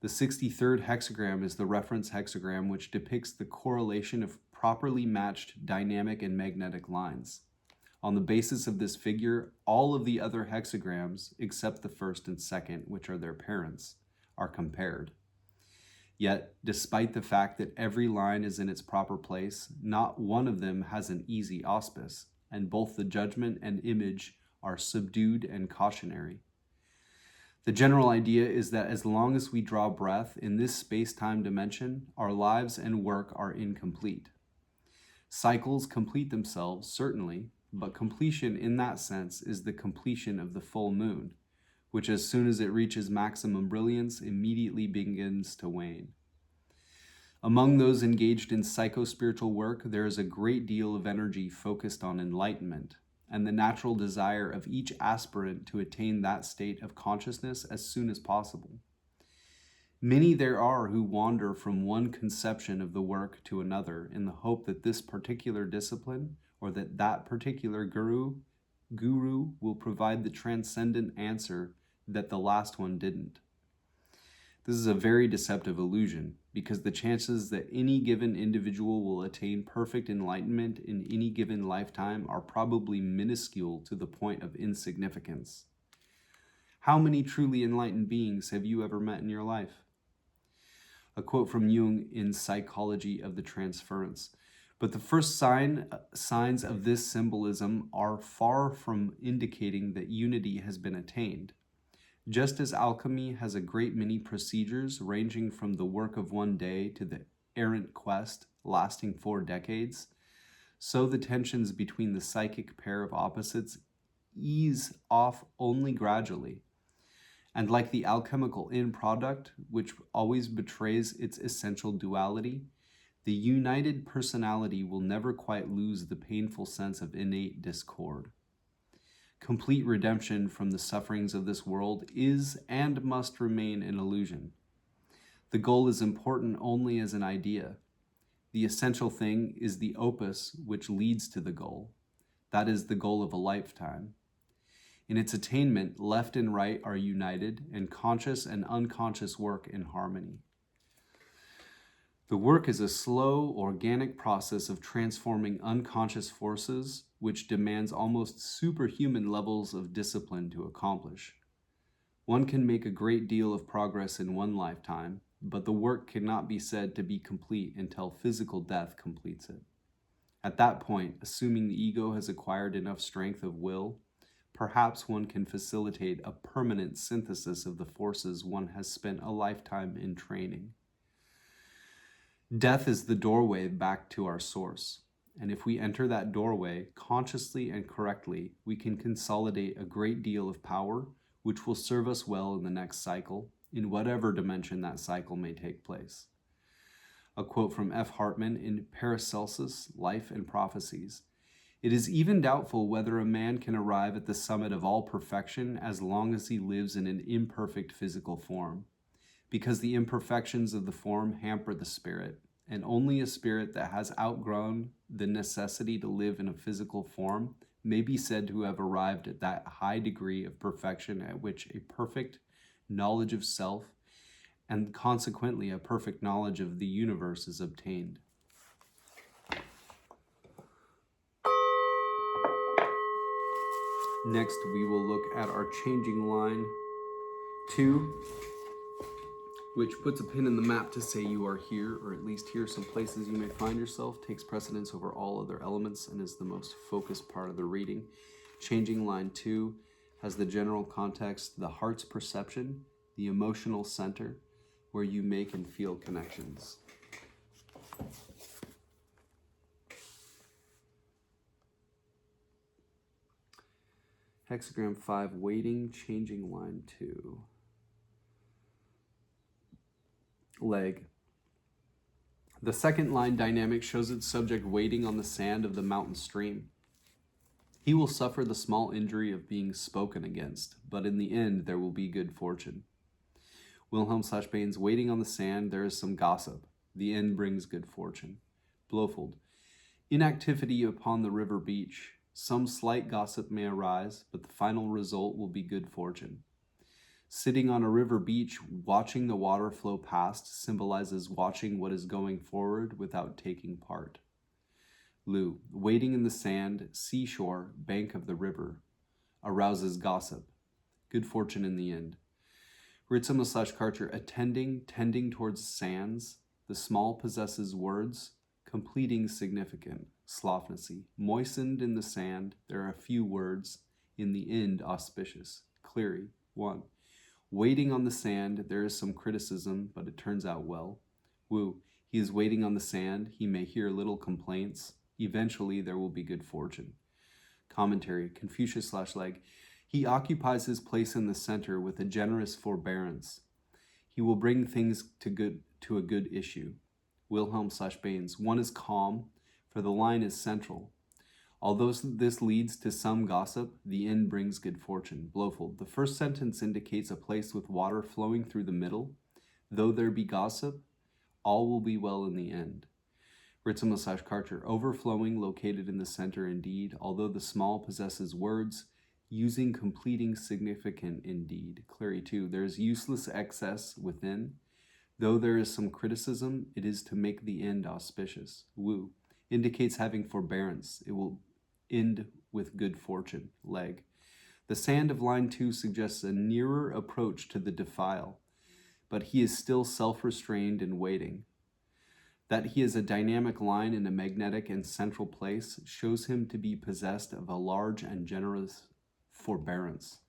The 63rd hexagram is the reference hexagram which depicts the correlation of properly matched dynamic and magnetic lines. On the basis of this figure, all of the other hexagrams, except the first and second, which are their parents, are compared. Yet, despite the fact that every line is in its proper place, not one of them has an easy auspice, and both the judgment and image are subdued and cautionary. The general idea is that as long as we draw breath in this space-time dimension, our lives and work are incomplete. Cycles complete themselves, certainly, but completion in that sense is the completion of the full moon, which as soon as it reaches maximum brilliance immediately begins to wane. Among those engaged in psycho-spiritual work, there is a great deal of energy focused on enlightenment, and the natural desire of each aspirant to attain that state of consciousness as soon as possible. Many there are who wander from one conception of the work to another in the hope that this particular discipline or that particular guru will provide the transcendent answer that the last one didn't. This is a very deceptive illusion, because the chances that any given individual will attain perfect enlightenment in any given lifetime are probably minuscule to the point of insignificance. How many truly enlightened beings have you ever met in your life? A quote from Jung in Psychology of the Transference. But the first signs of this symbolism are far from indicating that unity has been attained. Just as alchemy has a great many procedures ranging from the work of one day to the errant quest lasting 4 decades, so the tensions between the psychic pair of opposites ease off only gradually. And like the alchemical end product, which always betrays its essential duality, the united personality will never quite lose the painful sense of innate discord. Complete redemption from the sufferings of this world is and must remain an illusion. The goal is important only as an idea. The essential thing is the opus which leads to the goal. That is the goal of a lifetime. In its attainment, left and right are united, and conscious and unconscious work in harmony. The work is a slow, organic process of transforming unconscious forces, which demands almost superhuman levels of discipline to accomplish. One can make a great deal of progress in one lifetime, but the work cannot be said to be complete until physical death completes it. At that point, assuming the ego has acquired enough strength of will, perhaps one can facilitate a permanent synthesis of the forces one has spent a lifetime in training. Death is the doorway back to our source, and if we enter that doorway consciously and correctly, we can consolidate a great deal of power, which will serve us well in the next cycle, in whatever dimension that cycle may take place. A quote from F. Hartman in Paracelsus, Life and Prophecies. It is even doubtful whether a man can arrive at the summit of all perfection as long as he lives in an imperfect physical form, because the imperfections of the form hamper the spirit, and only a spirit that has outgrown the necessity to live in a physical form may be said to have arrived at that high degree of perfection at which a perfect knowledge of self and consequently a perfect knowledge of the universe is obtained. Next, we will look at our changing line 2, which puts a pin in the map to say you are here, or at least here some places you may find yourself, takes precedence over all other elements, and is the most focused part of the reading. Changing line 2 has the general context, the heart's perception, the emotional center, where you make and feel connections. Hexagram 5, waiting, changing line 2. Leg. The second line dynamic shows its subject waiting on the sand of the mountain stream. He will suffer the small injury of being spoken against, but in the end there will be good fortune. Wilhelm/Bain's waiting on the sand, there is some gossip. The end brings good fortune. Blofeld. Inactivity upon the river beach. Some slight gossip may arise, but the final result will be good fortune. Sitting on a river beach, watching the water flow past symbolizes watching what is going forward without taking part. Lu. Waiting in the sand, seashore, bank of the river. Arouses gossip. Good fortune in the end. Ritzema/Karcher, attending, tending towards sands. The small possesses words, completing significant. Slofnacy, moistened in the sand. There are a few words. In the end, auspicious. Cleary, 1. Waiting on the sand, there is some criticism, but it turns out well. Wu, he is waiting on the sand. He may hear little complaints. Eventually, there will be good fortune. Commentary, Confucius/Leg. He occupies his place in the center with a generous forbearance. He will bring things to a good issue. Wilhelm/Baines. One is calm, for the line is central. Although this leads to some gossip, the end brings good fortune. Blofeld. The first sentence indicates a place with water flowing through the middle. Though there be gossip, all will be well in the end. Ritzema/Karcher. Overflowing, located in the center indeed, although the small possesses words, using completing significant indeed. Cleary 2. There is useless excess within. Though there is some criticism, it is to make the end auspicious. Wu. Indicates having forbearance. It will end with good fortune. Leg. The sand of line 2 suggests a nearer approach to the defile, but he is still self-restrained and waiting. That he is a dynamic line in a magnetic and central place shows him to be possessed of a large and generous forbearance.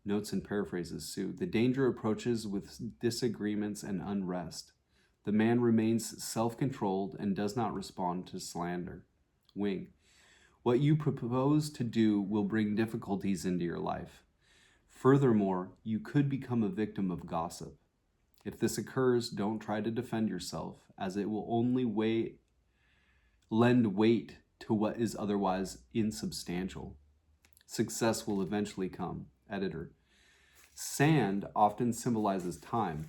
Notes and paraphrases. Sue. The danger approaches with disagreements and unrest. The man remains self-controlled and does not respond to slander. Wing. What you propose to do will bring difficulties into your life. Furthermore, you could become a victim of gossip. If this occurs, don't try to defend yourself, as it will only lend weight to what is otherwise insubstantial. Success will eventually come. Editor. Sand often symbolizes time.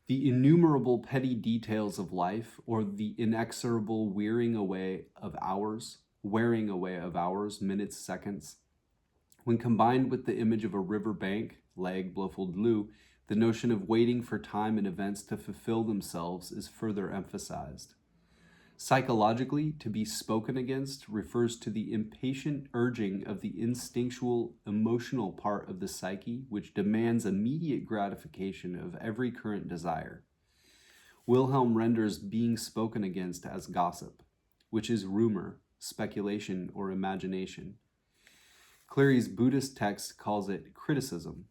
The innumerable petty details of life, or the inexorable wearing away of hours, minutes, seconds. When combined with the image of a river bank, Leg, Blofeld, Lu, the notion of waiting for time and events to fulfill themselves is further emphasized. Psychologically, to be spoken against refers to the impatient urging of the instinctual, emotional part of the psyche, which demands immediate gratification of every current desire. Wilhelm renders being spoken against as gossip, which is rumor, speculation, or imagination. Cleary's Buddhist text calls it criticism.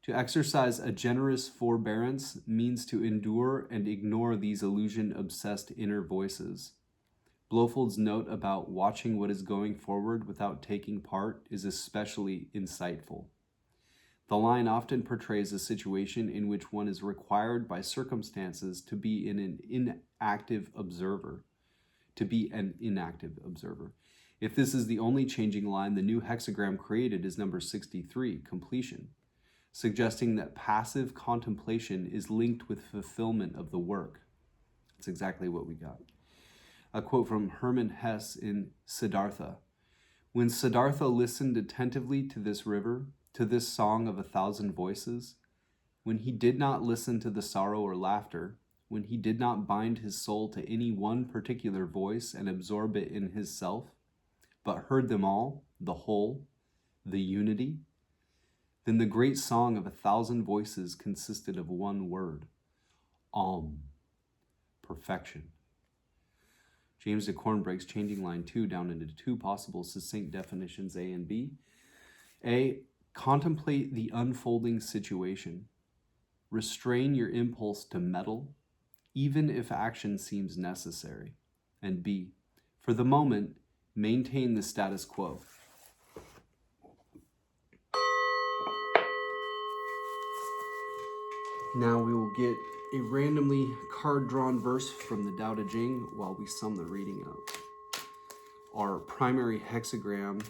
To exercise a generous forbearance means to endure and ignore these illusion-obsessed inner voices. Blofeld's note about watching what is going forward without taking part is especially insightful. The line often portrays a situation in which one is required by circumstances to be an inactive observer. If this is the only changing line, the new hexagram created is number 63, completion, suggesting that passive contemplation is linked with fulfillment of the work. That's exactly what we got. A quote from Hermann Hesse in Siddhartha. When Siddhartha listened attentively to this river, to this song of 1,000 voices, when he did not listen to the sorrow or laughter, when he did not bind his soul to any one particular voice and absorb it in his self, but heard them all, the whole, the unity, then the great song of 1,000 voices consisted of one word, perfection. James Dekorne breaks changing line 2 down into two possible succinct definitions, A and B. A, contemplate the unfolding situation. Restrain your impulse to meddle, even if action seems necessary. And B, for the moment, maintain the status quo. Now we will get a randomly card-drawn verse from the Tao Te Ching while we sum the reading up. Our primary hexagram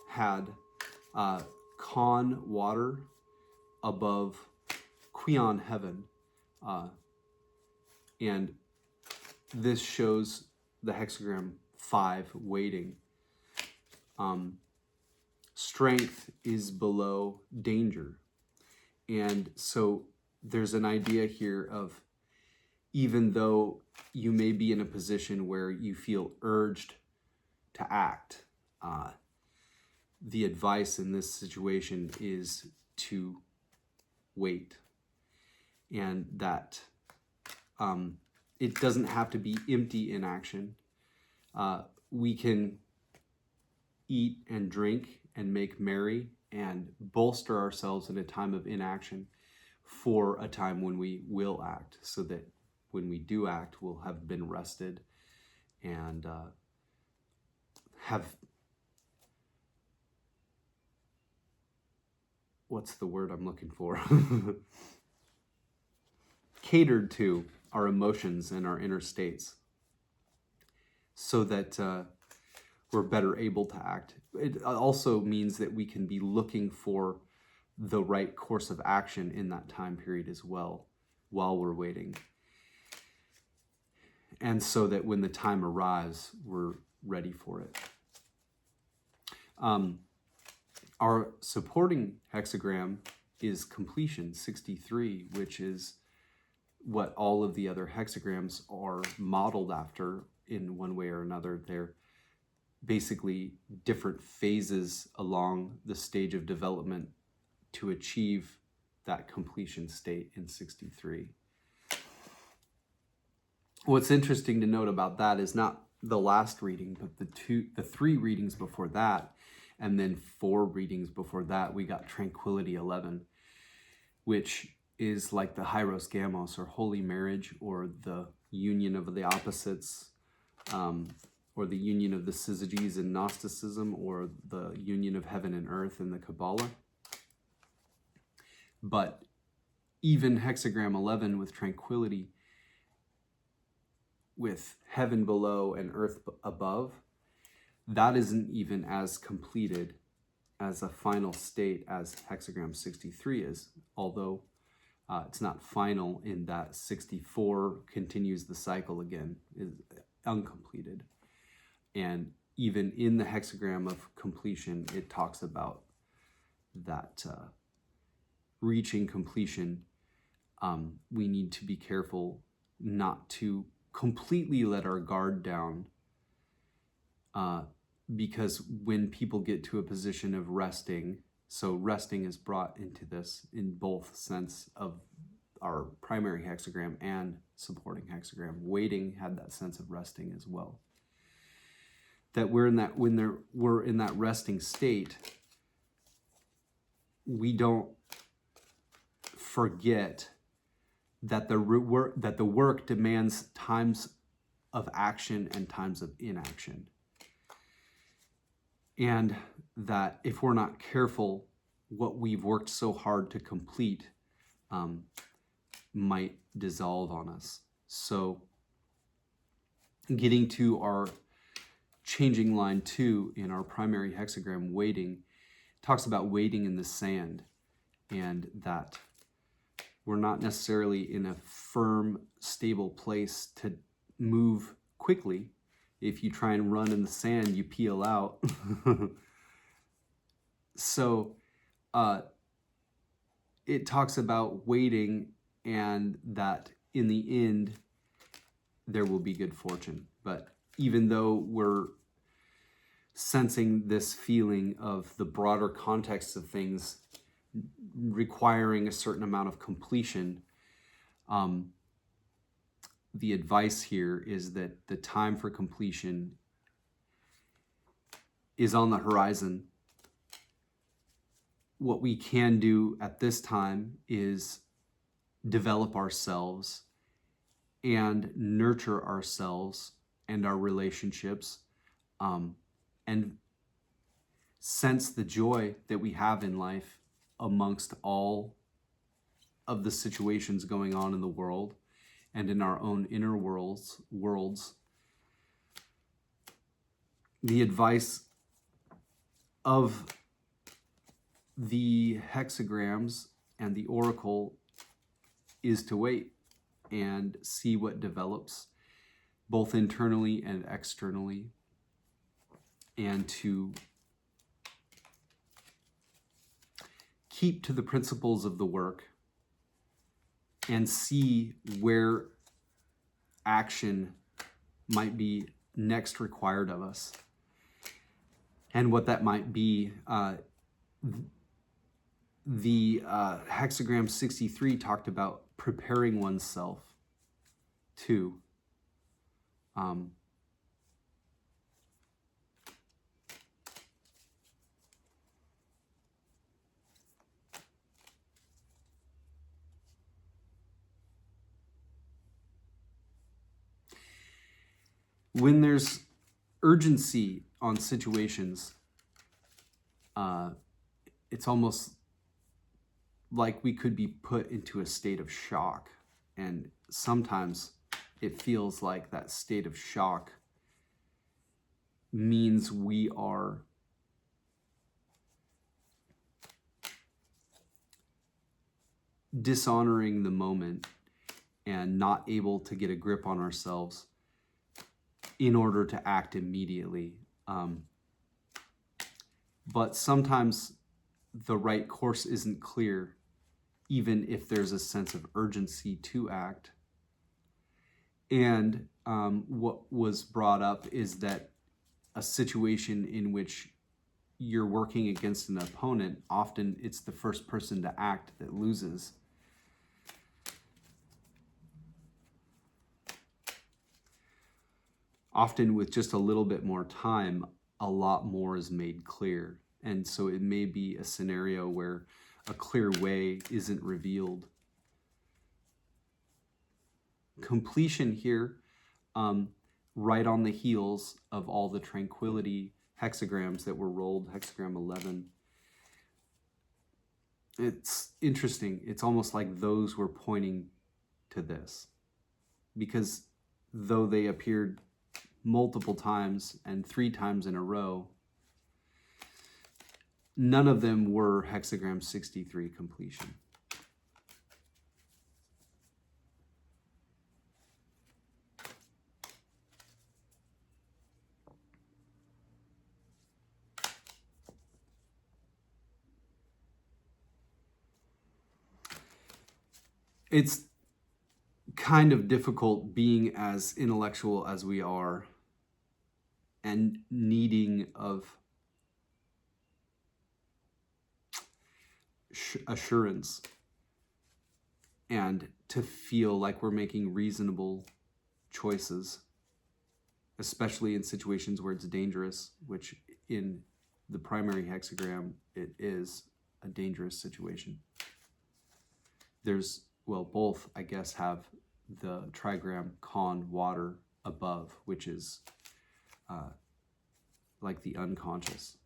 had Kan water above Qian heaven, and this shows the hexagram 5 waiting. Strength is below danger, and so there's an idea here of, even though you may be in a position where you feel urged to act, the advice in this situation is to wait, and that it doesn't have to be empty inaction. We can eat and drink and make merry and bolster ourselves in a time of inaction for a time when we will act, so that when we do act, we'll have been rested and have, what's the word I'm looking for? Catered to our emotions and our inner states, so that we're better able to act. It also means that we can be looking for the right course of action in that time period as well, while we're waiting. And so that when the time arrives, we're ready for it. Our supporting hexagram is completion 63, which is what all of the other hexagrams are modeled after in one way or another. They're basically different phases along the stage of development to achieve that completion state in 63. What's interesting to note about that is not the last reading, but the 3 readings before that, and then 4 readings before that, we got Tranquility 11, which is like the Hyros Gamos, or holy marriage, or the union of the opposites, or the union of the syzygies in Gnosticism, or the union of heaven and earth in the Kabbalah. But even hexagram 11 with tranquility, with heaven below and earth above, that isn't even as completed as a final state as hexagram 63 is, although it's not final in that 64 continues the cycle again, is uncompleted. And even in the hexagram of completion, it talks about that reaching completion, we need to be careful not to completely let our guard down, because when people get to a position of resting, so resting is brought into this in both sense of our primary hexagram and supporting hexagram. Waiting had that sense of resting as well. That we're in that, we're in that resting state, we don't forget that the work demands times of action and times of inaction. And that if we're not careful, what we've worked so hard to complete might dissolve on us. So getting to our changing line 2 in our primary hexagram, waiting, talks about waiting in the sand, and that we're not necessarily in a firm, stable place to move quickly. If you try and run in the sand, you peel out. So it talks about waiting, and that in the end, there will be good fortune. But even though we're sensing this feeling of the broader context of things requiring a certain amount of completion, the advice here is that the time for completion is on the horizon. What we can do at this time is develop ourselves and nurture ourselves and our relationships, and sense the joy that we have in life amongst all of the situations going on in the world and in our own inner worlds. The advice of the hexagrams and the oracle is to wait and see what develops, both internally and externally, and to keep to the principles of the work and see where action might be next required of us, and what that might be. The Hexagram 63 talked about preparing oneself to when there's urgency on situations, it's almost like we could be put into a state of shock. And sometimes it feels like that state of shock means we are dishonoring the moment and not able to get a grip on ourselves in order to act immediately. But sometimes the right course isn't clear, even if there's a sense of urgency to act. And what was brought up is that a situation in which you're working against an opponent, often it's the first person to act that loses. Often with just a little bit more time, a lot more is made clear. And so it may be a scenario where a clear way isn't revealed. Completion here, right on the heels of all the tranquility hexagrams that were rolled, hexagram 11. It's interesting. It's almost like those were pointing to this. Because though they appeared multiple times and 3 times in a row, none of them were hexagram 63 completion. It's kind of difficult being as intellectual as we are and needing of assurance and to feel like we're making reasonable choices, especially in situations where it's dangerous, which in the primary hexagram, it is a dangerous situation. There's, well, both, I guess, have the trigram con water above, which is like the unconscious.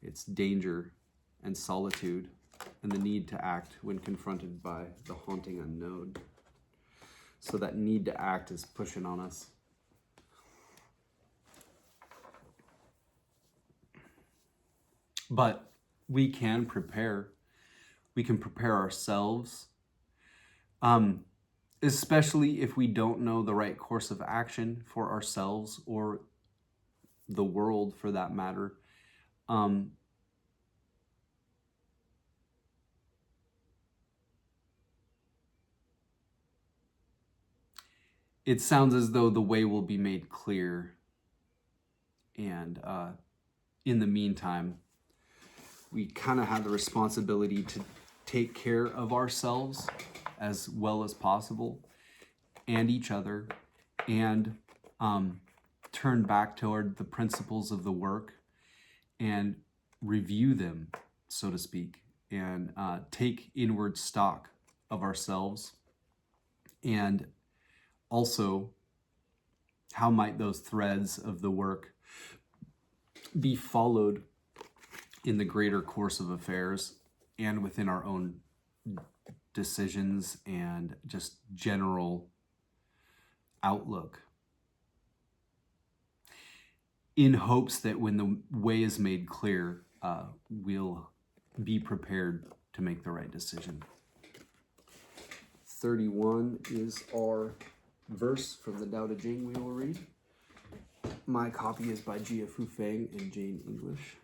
It's danger and solitude and the need to act when confronted by the haunting unknown. So that need to act is pushing on us. But we can prepare. We can prepare ourselves, especially if we don't know the right course of action for ourselves or the world for that matter. It sounds as though the way will be made clear. And in the meantime, we kind of have the responsibility to take care of ourselves as well as possible and each other, and turn back toward the principles of the work and review them, so to speak, and take inward stock of ourselves. And also, how might those threads of the work be followed in the greater course of affairs and within our own decisions and just general outlook, in hopes that when the way is made clear, we'll be prepared to make the right decision. 31 is our verse from the Tao Te Ching we will read. My copy is by Jia Fu Feng in Jane English.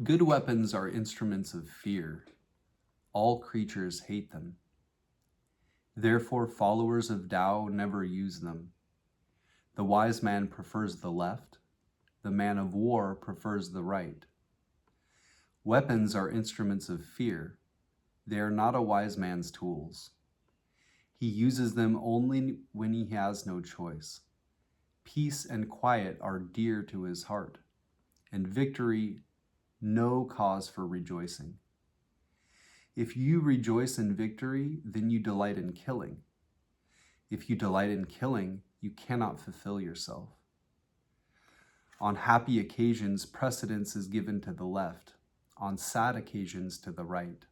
Good weapons are instruments of fear. All creatures hate them. Therefore, followers of Tao never use them. The wise man prefers the left. The man of war prefers the right. Weapons are instruments of fear. They are not a wise man's tools. He uses them only when he has no choice. Peace and quiet are dear to his heart, and victory no cause for rejoicing. If you rejoice in victory, then you delight in killing. If you delight in killing, you cannot fulfill yourself. On happy occasions, precedence is given to the left. On sad occasions, to the right.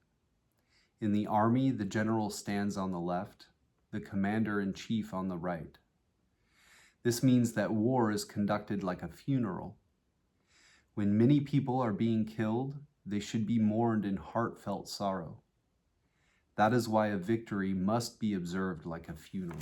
In the army, the general stands on the left, the commander-in-chief on the right. This means that war is conducted like a funeral. When many people are being killed, they should be mourned in heartfelt sorrow. That is why a victory must be observed like a funeral.